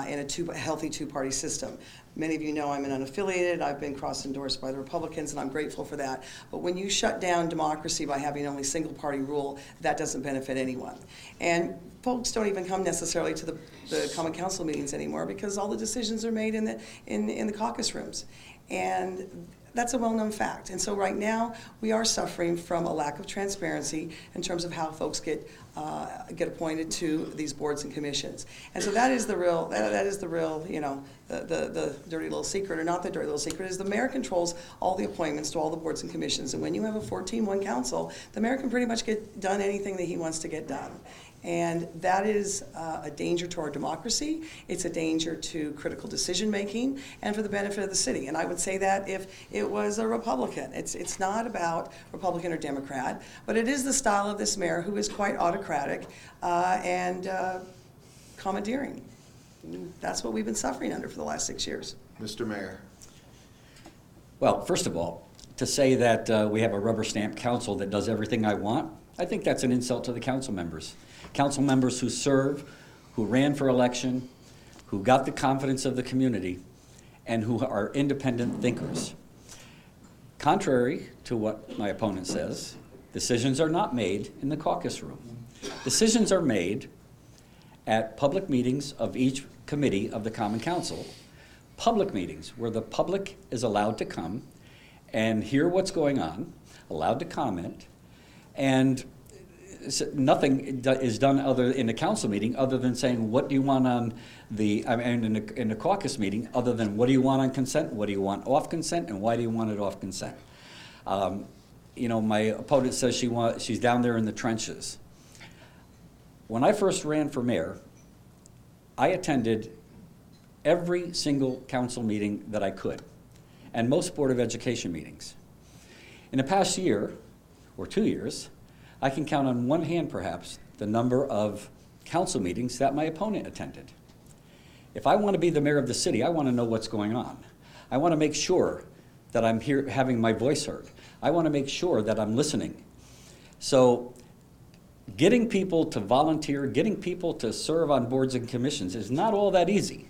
in a healthy two-party system. Many of you know I'm an unaffiliated. I've been cross-endorsed by the Republicans, and I'm grateful for that. But when you shut down democracy by having only single-party rule, that doesn't benefit anyone. And folks don't even come necessarily to the Common Council meetings anymore because all the decisions are made in the caucus rooms. And that's a well-known fact. And so right now, we are suffering from a lack of transparency in terms of how folks get appointed to these boards and commissions. And so that is the real, you know, the dirty little secret, or not the dirty little secret, is the mayor controls all the appointments to all the boards and commissions. And when you have a 14-1 council, the mayor can pretty much get done anything that he wants to get done. And that is a danger to our democracy. It's a danger to critical decision-making and for the benefit of the city. And I would say that if it was a Republican. It's not about Republican or Democrat, but it is the style of this mayor who is quite autocratic and commandeering. That's what we've been suffering under for the last 6 years. Mr. Mayor. Well, first of all, to say that we have a rubber stamp council that does everything I want, I think that's an insult to the council members. Council members who serve, who ran for election, who got the confidence of the community, and who are independent thinkers. Contrary to what my opponent says, decisions are not made in the caucus room. Decisions are made at public meetings of each committee of the Common Council, public meetings where the public is allowed to come and hear what's going on, allowed to comment, and nothing is done other in a council meeting other than saying, what do you want on the, I mean, in a caucus meeting, other than what do you want on consent, what do you want off consent, and why do you want it off consent? You know, my opponent says she's down there in the trenches. When I first ran for mayor, I attended every single council meeting that I could, and most Board of Education meetings. In the past year, or 2 years, I can count on one hand, perhaps, the number of council meetings that my opponent attended. If I want to be the mayor of the city, I want to know what's going on. I want to make sure that I'm here having my voice heard. I want to make sure that I'm listening. So getting people to volunteer, getting people to serve on boards and commissions is not all that easy.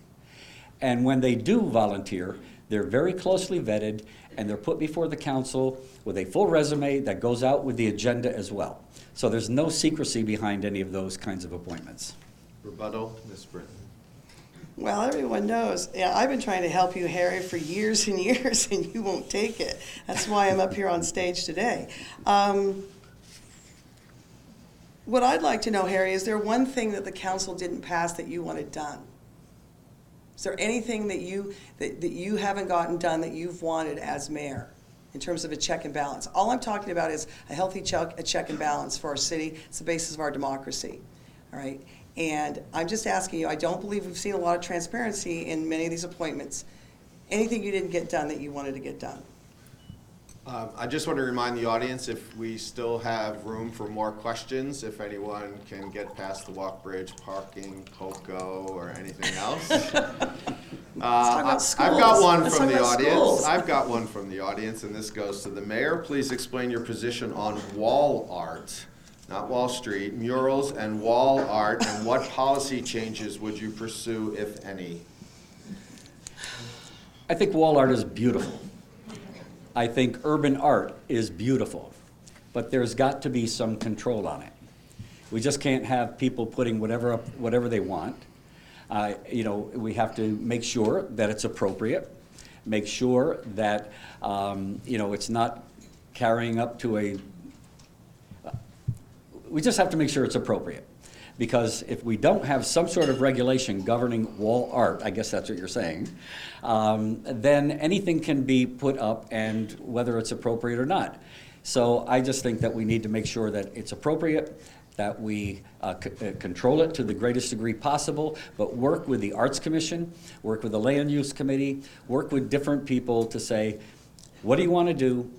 And when they do volunteer, they're very closely vetted, and they're put before the council with a full resume that goes out with the agenda as well. So there's no secrecy behind any of those kinds of appointments. Rebuttal, Ms. Britton. Well, everyone knows. Yeah, I've been trying to help you, Harry, for years and years, and you won't take it. That's why I'm up here on stage today. What I'd like to know, Harry, is there one thing that the council didn't pass that you wanted done? Is there anything that you haven't gotten done that you've wanted as mayor in terms of a check and balance? All I'm talking about is a healthy check and balance for our city. It's the basis of our democracy, all right? And I'm just asking you, I don't believe we've seen a lot of transparency in many of these appointments. Anything you didn't get done that you wanted to get done? I just want to remind the audience if we still have room for more questions, if anyone can get past the walk bridge, parking, Poco, or anything else. I've got one from the audience. I've got one from the audience, and this goes to the mayor. Please explain your position on wall art, not Wall Street, murals and wall art, and what policy changes would you pursue, if any? I think wall art is beautiful. I think urban art is beautiful, but there's got to be some control on it. We just can't have people putting whatever up, whatever they want. You know, we have to make sure that it's appropriate, make sure that you know, it's not carrying up to a. We just have to make sure it's appropriate, because if we don't have some sort of regulation governing wall art, I guess that's what you're saying, then anything can be put up, and whether it's appropriate or not. So I just think that we need to make sure that it's appropriate, that we control it to the greatest degree possible, but work with the Arts Commission, work with the Land Use Committee, work with different people to say, what do you want to do?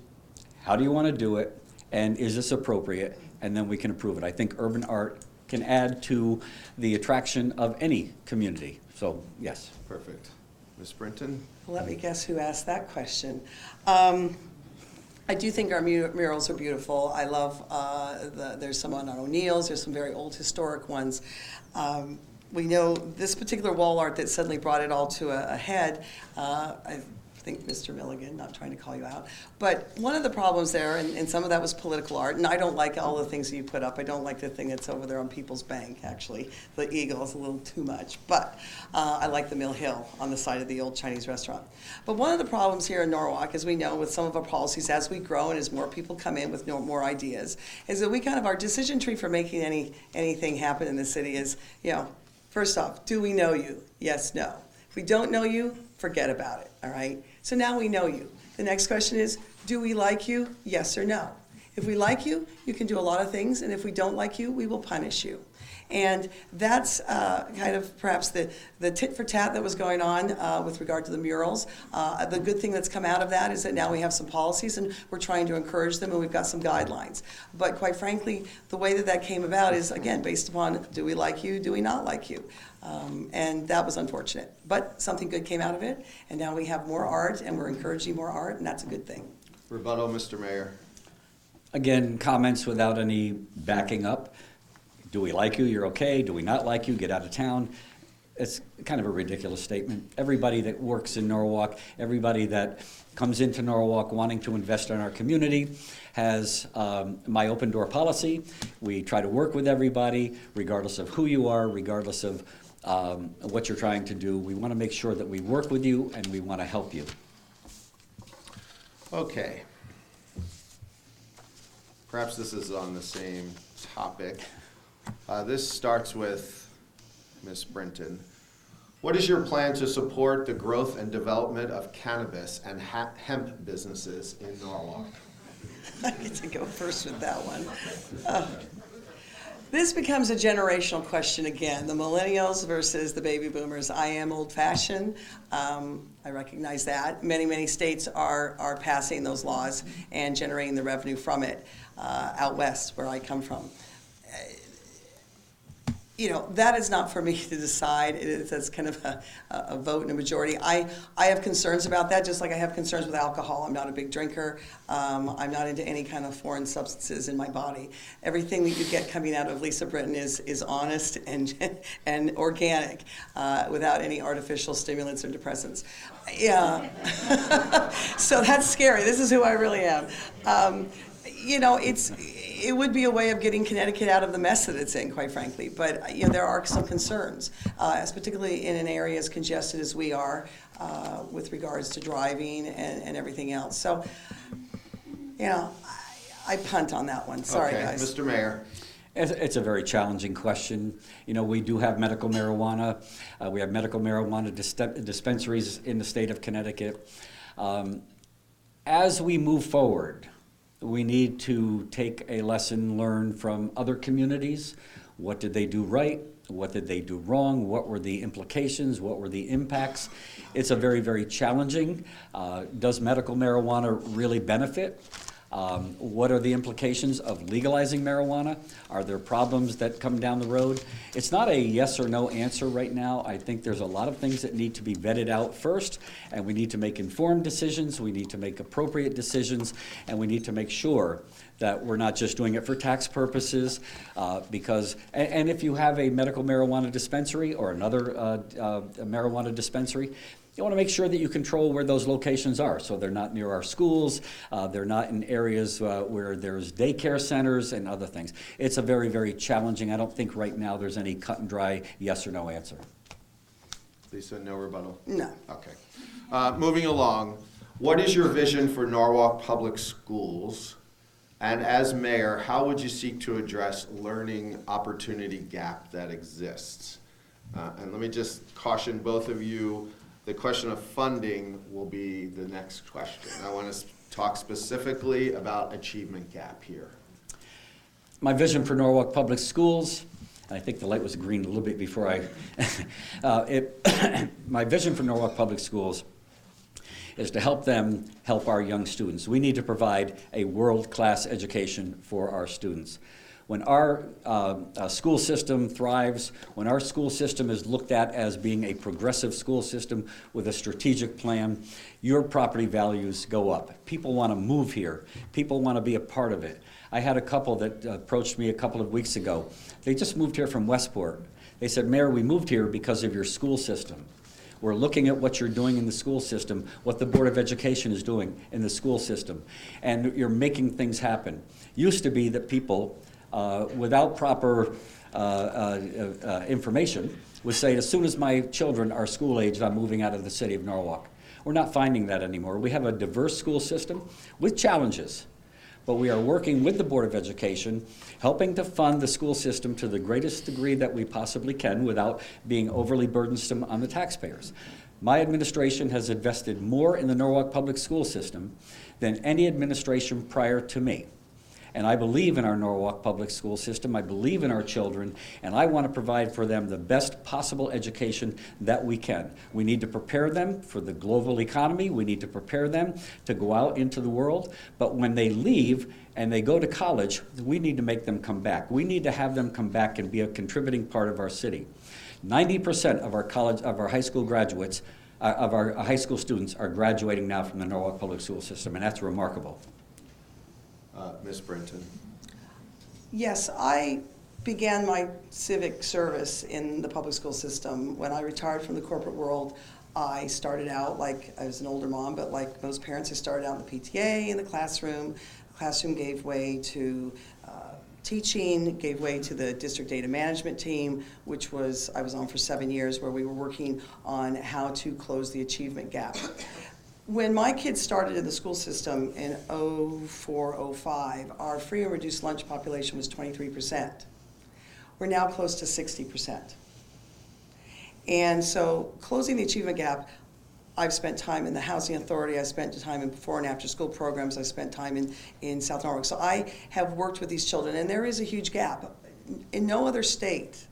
How do you want to do it? And is this appropriate? And then we can approve it. I think urban art can add to the attraction of any community. So, yes. Perfect. Ms. Brinton? Let me guess who asked that question. I do think our murals are beautiful. I love, there's some on O'Neill's, there's some very old historic ones. We know this particular wall art that suddenly brought it all to a head, I think Mr. Milligan, not trying to call you out, but one of the problems there, and some of that was political art, and I don't like all the things that you put up. I don't like the thing that's over there on People's Bank, actually. The eagle is a little too much, but I like the Mill Hill on the side of the old Chinese restaurant. But one of the problems here in Norwalk, as we know, with some of our policies, as we grow and as more people come in with more ideas, is that we kind of, our decision tree for making anything happen in the city is, you know, first off, do we know you? Yes, no. If we don't know you, forget about it, all right? So now we know you. The next question is, do we like you? Yes or no. If we like you, you can do a lot of things, and if we don't like you, we will punish you. And that's kind of perhaps the tit for tat that was going on with regard to the murals. The good thing that's come out of that is that now we have some policies and we're trying to encourage them, and we've got some guidelines. But quite frankly, the way that that came about is, again, based upon do we like you, do we not like you? And that was unfortunate. But something good came out of it, and now we have more art and we're encouraging more art, and that's a good thing. Rebuttal, Mr. Mayor. Again, comments without any backing up. Do we like you? You're okay. Do we not like you? Get out of town. It's kind of a ridiculous statement. Everybody that works in Norwalk, everybody that comes into Norwalk wanting to invest in our community has my open door policy. We try to work with everybody, regardless of who you are, regardless of what you're trying to do. We want to make sure that we work with you and we want to help you. Okay. Perhaps this is on the same topic. This starts with Ms. Brinton. What is your plan to support the growth and development of cannabis and hemp businesses in Norwalk? I get to go first with that one. This becomes a generational question again, the millennials versus the baby boomers. I am old-fashioned. I recognize that. Many states are passing those laws and generating the revenue from it out west, where I come from. You know, that is not for me to decide. That's kind of a vote and a majority. I have concerns about that, just like I have concerns with alcohol. I'm not a big drinker. I'm not into any kind of foreign substances in my body. Everything that you get coming out of Lisa Brinton is honest and organic, without any artificial stimulants or depressants. Yeah. So that's scary. This is who I really am. You know, it would be a way of getting Connecticut out of the mess that it's in, quite frankly. But you know, there are some concerns, as particularly in an area as congested as we are, with regards to driving and everything else. So, you know, I punt on that one. Sorry, okay, guys. Mr. Mayor. It's a very challenging question. You know, we do have medical marijuana. We have medical marijuana dispensaries in the state of Connecticut. As we move forward, we need to take a lesson learned from other communities. What did they do right? What did they do wrong? What were the implications? What were the impacts? It's a very, very challenging. Does medical marijuana really benefit? What are the implications of legalizing marijuana? Are there problems that come down the road? It's not a yes or no answer right now. I think there's a lot of things that need to be vetted out first, and we need to make informed decisions, we need to make appropriate decisions, and we need to make sure that we're not just doing it for tax purposes, because if you have a medical marijuana dispensary or another marijuana dispensary, you want to make sure that you control where those locations are, so they're not near our schools, they're not in areas where there's daycare centers and other things. It's a very, very challenging. I don't think right now there's any cut and dry yes or no answer. Lisa, no rebuttal? No. Okay. Moving along, what is your vision for Norwalk Public Schools? And as mayor, how would you seek to address learning opportunity gap that exists? And let me just caution both of you, the question of funding will be the next question. I want to talk specifically about achievement gap here. My vision for Norwalk Public Schools, and I think the light was green a little bit before I, my vision for Norwalk Public Schools is to help them help our young students. We need to provide a world-class education for our students. When our school system thrives, when our school system is looked at as being a progressive school system with a strategic plan, your property values go up. People want to move here. People want to be a part of it. I had a couple that approached me a couple of weeks ago. They just moved here from Westport. They said, Mayor, we moved here because of your school system. We're looking at what you're doing in the school system, what the Board of Education is doing in the school system, and you're making things happen. Used to be that people, without proper information, would say, as soon as my children are school aged, I'm moving out of the city of Norwalk. We're not finding that anymore. We have a diverse school system with challenges, but we are working with the Board of Education, helping to fund the school system to the greatest degree that we possibly can without being overly burdensome on the taxpayers. My administration has invested more in the Norwalk public school system than any administration prior to me. And I believe in our Norwalk public school system. I believe in our children, and I want to provide for them the best possible education that we can. We need to prepare them for the global economy. We need to prepare them to go out into the world. But when they leave and they go to college, we need to make them come back. We need to have them come back and be a contributing part of our city. 90% of our high school graduates, of our high school students are graduating now from the Norwalk public school system, and that's remarkable. Ms. Brinton. Yes, I began my civic service in the public school system. When I retired from the corporate world, I started out like, I was an older mom, but like most parents, I started out in the PTA, in the classroom. The classroom gave way to teaching, gave way to the district data management team, which I was on for 7 years, where we were working on how to close the achievement gap. When my kids started in the school system in 04, 05, our free and reduced lunch population was 23%. We're now close to 60%. And so closing the achievement gap, I've spent time in the Housing Authority, I spent time in before and after school programs, I spent time in South Norwalk. So I have worked with these children, and there is a huge gap. In no other state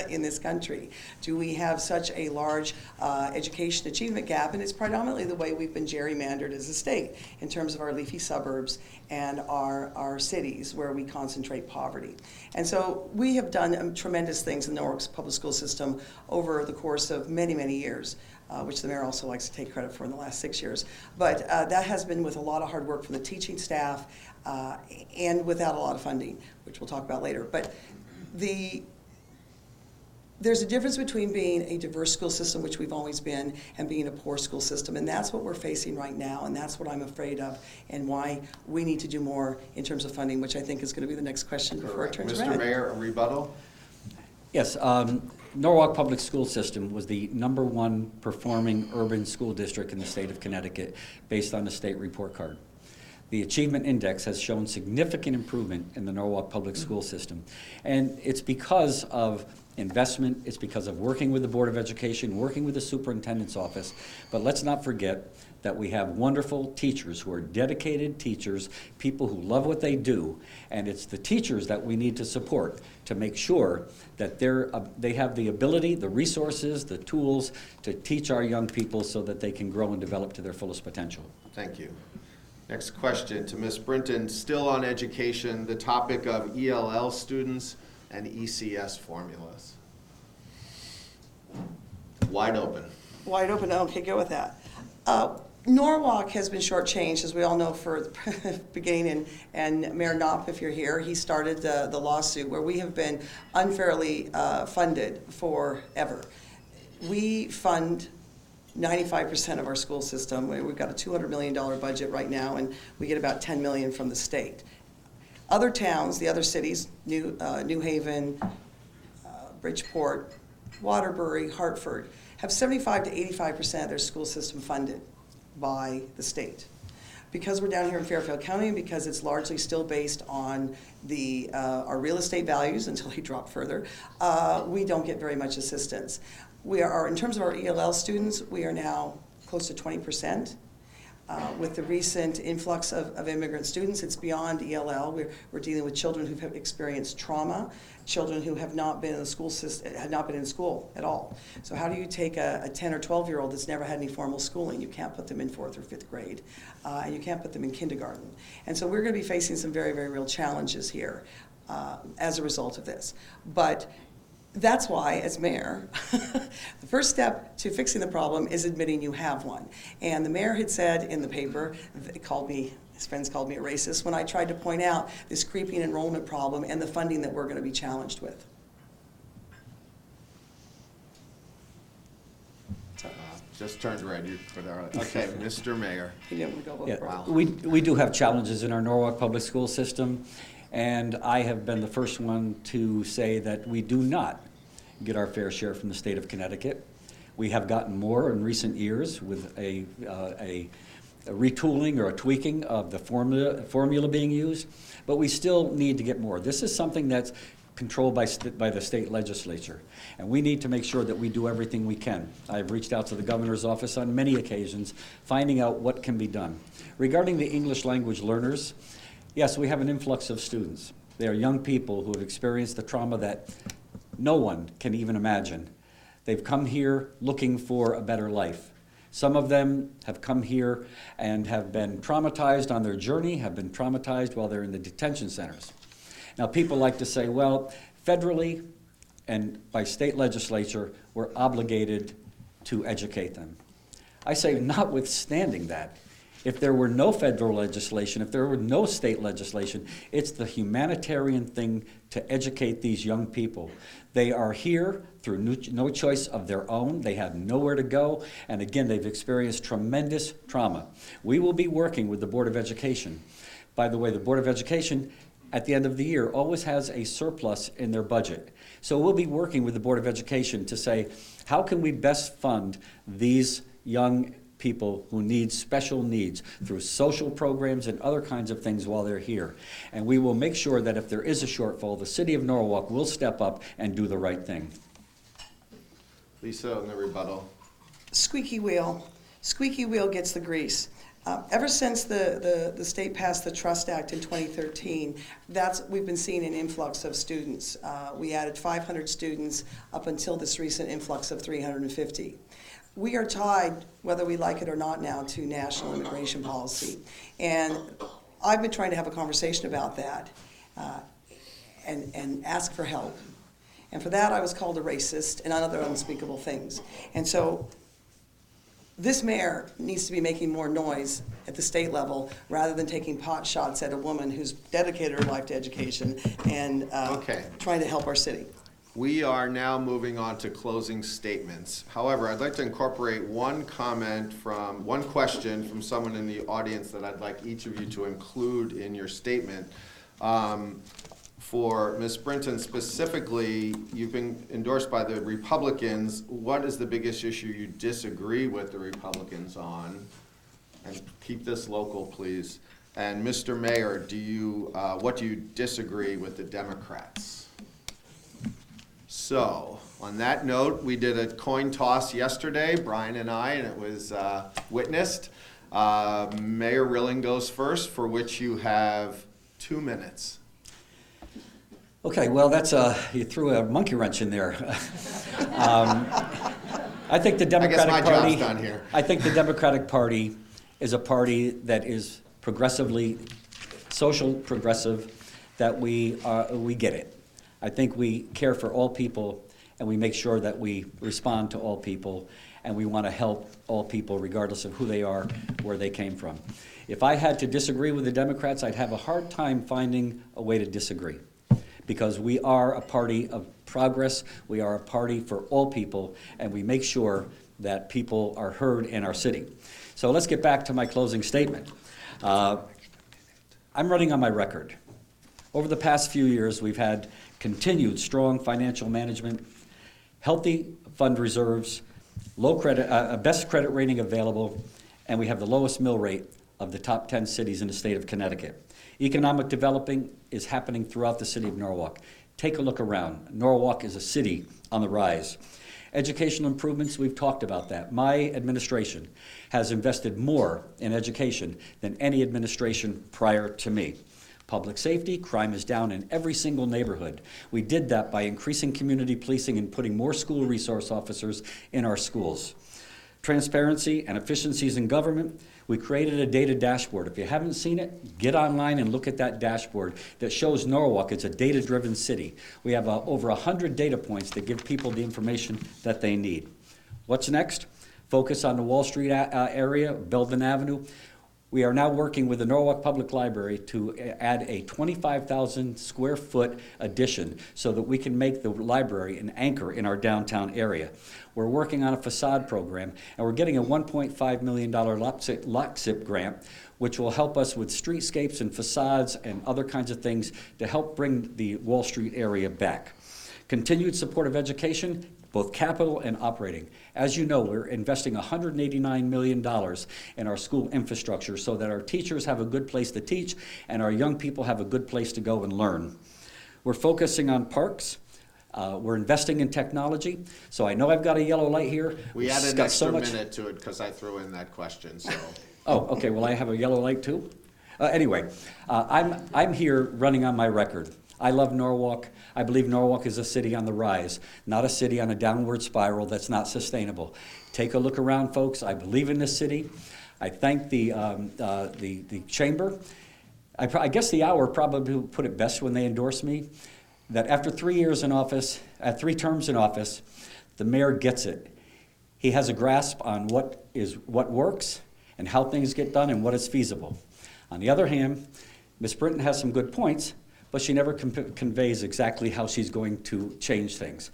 in this country do we have such a large education achievement gap, and it's predominantly the way we've been gerrymandered as a state in terms of our leafy suburbs and our cities where we concentrate poverty. And so we have done tremendous things in Norwalk's public school system over the course of many, many years, which the mayor also likes to take credit for in the last 6 years. But that has been with a lot of hard work from the teaching staff and without a lot of funding, which we'll talk about later. But there's a difference between being a diverse school system, which we've always been, and being a poor school system. And that's what we're facing right now, and that's what I'm afraid of, and why we need to do more in terms of funding, which I think is going to be the next question before it turns red. Mr. Mayor, a rebuttal? Yes, Norwalk Public School System was the #1 performing urban school district in the state of Connecticut based on the state report card. The Achievement Index has shown significant improvement in the Norwalk Public School System. And it's because of investment, it's because of working with the Board of Education, working with the Superintendent's Office. But let's not forget that we have wonderful teachers who are dedicated teachers, people who love what they do, and it's the teachers that we need to support to make sure that they have the ability, the resources, the tools to teach our young people so that they can grow and develop to their fullest potential. Thank you. Next question to Ms. Brinton, still on education, the topic of ELL students and ECS formulas. Wide open. Wide open, okay, go with that. Norwalk has been shortchanged, as we all know, for the beginning, and Mayor Knopp, if you're here, he started the lawsuit where we have been unfairly funded forever. We fund 95% of our school system. We've got a $200 million budget right now, and we get about $10 million from the state. Other towns, the other cities, New Haven, Bridgeport, Waterbury, Hartford, have 75 to 85% of their school system funded by the state. Because we're down here in Fairfield County, and because it's largely still based on our real estate values until they drop further, we don't get very much assistance. We are, in terms of our ELL students, we are now close to 20%. With the recent influx of immigrant students, it's beyond ELL. We're dealing with children who have experienced trauma, children who have not been in the school system, had not been in school at all. So how do you take a 10 or 12-year-old that's never had any formal schooling? You can't put them in 4th or 5th grade, and you can't put them in kindergarten. And so we're going to be facing some very, very real challenges here. as a result of this. But that's why, as mayor, the first step to fixing the problem is admitting you have one. And the mayor had said in the paper, his friends called me a racist when I tried to point out this creeping enrollment problem and the funding that we're going to be challenged with. Just turned red. Okay, Mr. Mayor. He didn't go Yeah, wow. we do have challenges in our Norwalk public school system, and I have been the first one to say that we do not get our fair share from the state of Connecticut. We have gotten more in recent years with a retooling or a tweaking of the formula being used, but we still need to get more. This is something that's controlled by the state legislature, and we need to make sure that we do everything we can. I've reached out to the governor's office on many occasions, finding out what can be done. Regarding the English language learners, yes, we have an influx of students. They are young people who have experienced the trauma that no one can even imagine. They've come here looking for a better life. Some of them have come here and have been traumatized on their journey, have been traumatized while they're in the detention centers. Now, people like to say, well, federally and by state legislature, we're obligated to educate them. I say, notwithstanding that, if there were no federal legislation, if there were no state legislation, it's the humanitarian thing to educate these young people. They are here through no choice of their own. They have nowhere to go. And again, they've experienced tremendous trauma. We will be working with the Board of Education. By the way, the Board of Education, at the end of the year, always has a surplus in their budget. So we'll be working with the Board of Education to say, how can we best fund these young people who need special needs through social programs and other kinds of things while they're here. And we will make sure that if there is a shortfall, the city of Norwalk will step up and do the right thing. Lisa, on the rebuttal. Squeaky wheel gets the grease. Ever since the state passed the Trust Act in 2013, we've been seeing an influx of students. We added 500 students up until this recent influx of 350. We are tied, whether we like it or not now, to national immigration policy. And I've been trying to have a conversation about that and ask for help. And for that, I was called a racist and other unspeakable things. And so this mayor needs to be making more noise at the state level rather than taking pot shots at a woman who's dedicated her life to education and trying to help our city. We are now moving on to closing statements. However, I'd like to incorporate one question from someone in the audience that I'd like each of you to include in your statement. For Ms. Brinton specifically, you've been endorsed by the Republicans. What is the biggest issue you disagree with the Republicans on? And keep this local, please. And Mr. Mayor, what do you disagree with the Democrats? So, on that note, we did a coin toss yesterday, Brian and I, and it was witnessed. Mayor Rilling goes first, for which you have 2 minutes. Okay, well, you threw a monkey wrench in there. I think the Democratic I guess my Party. job's done here. I think the Democratic Party is a party that is progressively, social progressive, that we get it. I think we care for all people, and we make sure that we respond to all people, and we want to help all people regardless of who they are, where they came from. If I had to disagree with the Democrats, I'd have a hard time finding a way to disagree, because we are a party of progress, we are a party for all people, and we make sure that people are heard in our city. So let's get back to my closing statement. I'm running on my record. Over the past few years, we've had continued strong financial management, healthy fund reserves, low credit, best credit rating available, and we have the lowest mill rate of the top 10 cities in the state of Connecticut. Economic developing is happening throughout the city of Norwalk. Take a look around. Norwalk is a city on the rise. Educational improvements, we've talked about that. My administration has invested more in education than any administration prior to me. Public safety, crime is down in every single neighborhood. We did that by increasing community policing and putting more school resource officers in our schools. Transparency and efficiencies in government. We created a data dashboard. If you haven't seen it, get online and look at that dashboard that shows Norwalk. It's a data-driven city. We have over 100 data points that give people the information that they need. What's next? Focus on the Wall Street area, Belden Avenue. We are now working with the Norwalk Public Library to add a 25,000 square foot addition so that we can make the library an anchor in our downtown area. We're working on a facade program, and we're getting a $1.5 million LOCSIP grant, which will help us with streetscapes and facades and other kinds of things to help bring the Wall Street area back. Continued support of education, both capital and operating. As you know, we're investing $189 million in our school infrastructure so that our teachers have a good place to teach and our young people have a good place to go and learn. We're focusing on parks. We're investing in technology. So I know I've got a yellow light here. We added an extra minute to it because I threw in that question, so. Oh, okay, well, I have a yellow light too? Anyway, I'm here running on my record. I love Norwalk. I believe Norwalk is a city on the rise, not a city on a downward spiral that's not sustainable. Take a look around, folks. I believe in this city. I thank the chamber. I guess the hour probably put it best when they endorsed me, that after 3 years in office, 3 terms in office, the mayor gets it. He has a grasp on what works and how things get done and what is feasible. On the other hand, Ms. Brinton has some good points, but she never conveys exactly how she's going to change things.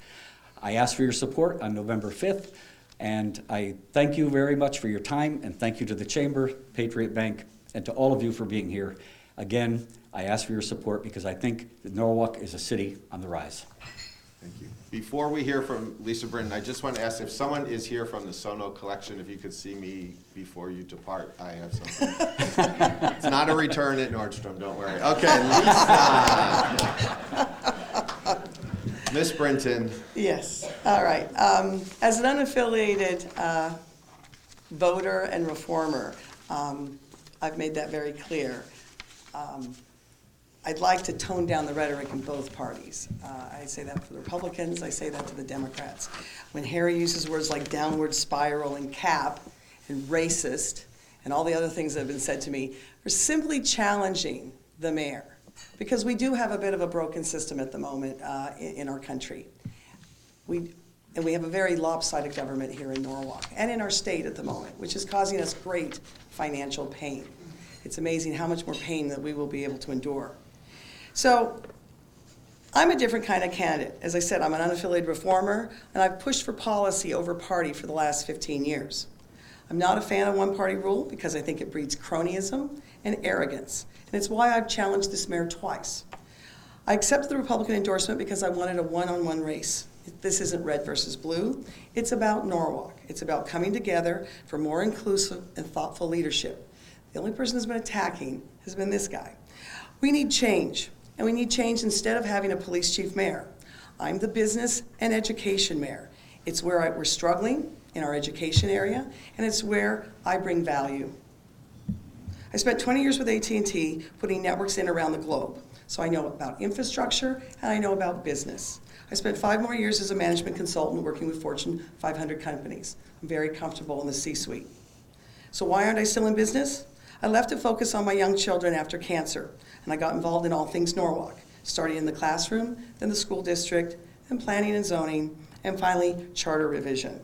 I ask for your support on November 5th, and I thank you very much for your time, and thank you to the Chamber, Patriot Bank, and to all of you for being here. Again, I ask for your support because I think that Norwalk is a city on the rise. Thank you. Before we hear from Lisa Brinton, I just want to ask if someone is here from the Sono collection, if you could see me before you depart. I have something. It's not a return at Nordstrom, don't worry. Okay, Lisa. Miss Brinton. Yes, all right. As an unaffiliated voter and reformer, I've made that very clear. I'd like to tone down the rhetoric in both parties. I say that for the Republicans, I say that to the Democrats. When Harry uses words like downward spiral and cap and racist and all the other things that have been said to me, we're simply challenging the mayor because we do have a bit of a broken system at the moment in our country. We have a very lopsided government here in Norwalk and in our state at the moment, which is causing us great financial pain. It's amazing how much more pain that we will be able to endure. So I'm a different kind of candidate. As I said, I'm an unaffiliated reformer, and I've pushed for policy over party for the last 15 years. I'm not a fan of one-party rule because I think it breeds cronyism and arrogance, and it's why I've challenged this mayor twice. I accepted the Republican endorsement because I wanted a one-on-one race. This isn't red versus blue. It's about Norwalk. It's about coming together for more inclusive and thoughtful leadership. The only person who's been attacking has been this guy. We need change. And we need change instead of having a police chief mayor. I'm the business and education mayor. It's where we're struggling in our education area, and it's where I bring value. I spent 20 years with AT&T putting networks in around the globe. So I know about infrastructure and I know about business. I spent 5 more years as a management consultant working with Fortune 500 companies. I'm very comfortable in the C-suite. So why aren't I still in business? I left to focus on my young children after cancer, and I got involved in all things Norwalk, starting in the classroom, then the school district, then planning and zoning, and finally charter revision.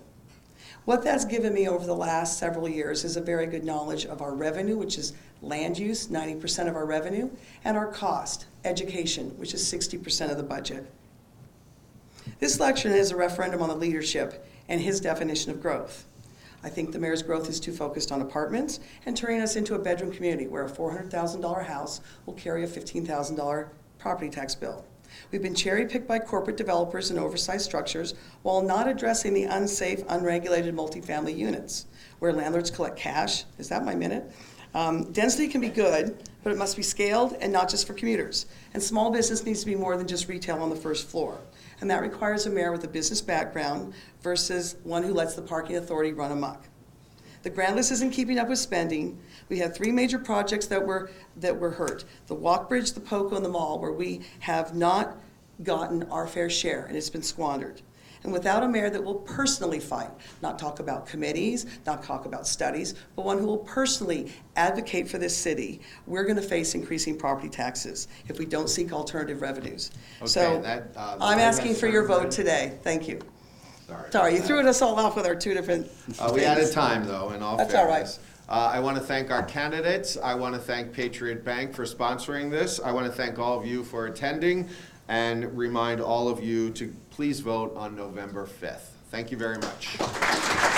What that's given me over the last several years is a very good knowledge of our revenue, which is land use, 90% of our revenue, and our cost, education, which is 60% of the budget. This election is a referendum on the leadership and his definition of growth. I think the mayor's growth is too focused on apartments and turning us into a bedroom community where a $400,000 house will carry a $15,000 property tax bill. We've been cherry-picked by corporate developers and oversized structures while not addressing the unsafe, unregulated multifamily units where landlords collect cash. Is that my minute? Density can be good, but it must be scaled and not just for commuters. And small business needs to be more than just retail on the first floor. And that requires a mayor with a business background versus one who lets the parking authority run amok. The grand list isn't keeping up with spending. We have 3 major projects that were hurt. The walk bridge, the Poco, and the mall, where we have not gotten our fair share, and it's been squandered. and without a mayor that will personally fight, not talk about committees, not talk about studies, but one who will personally advocate for this city, we're going to face increasing property taxes if we don't seek alternative revenues. So I'm asking for your vote today. Thank you. Sorry, you threw us all off with our two different We things. added time, though, in all That's all right. fairness. I want to thank our candidates. I want to thank Patriot Bank for sponsoring this. I want to thank all of you for attending and remind all of you to please vote on November 5th. Thank you very much.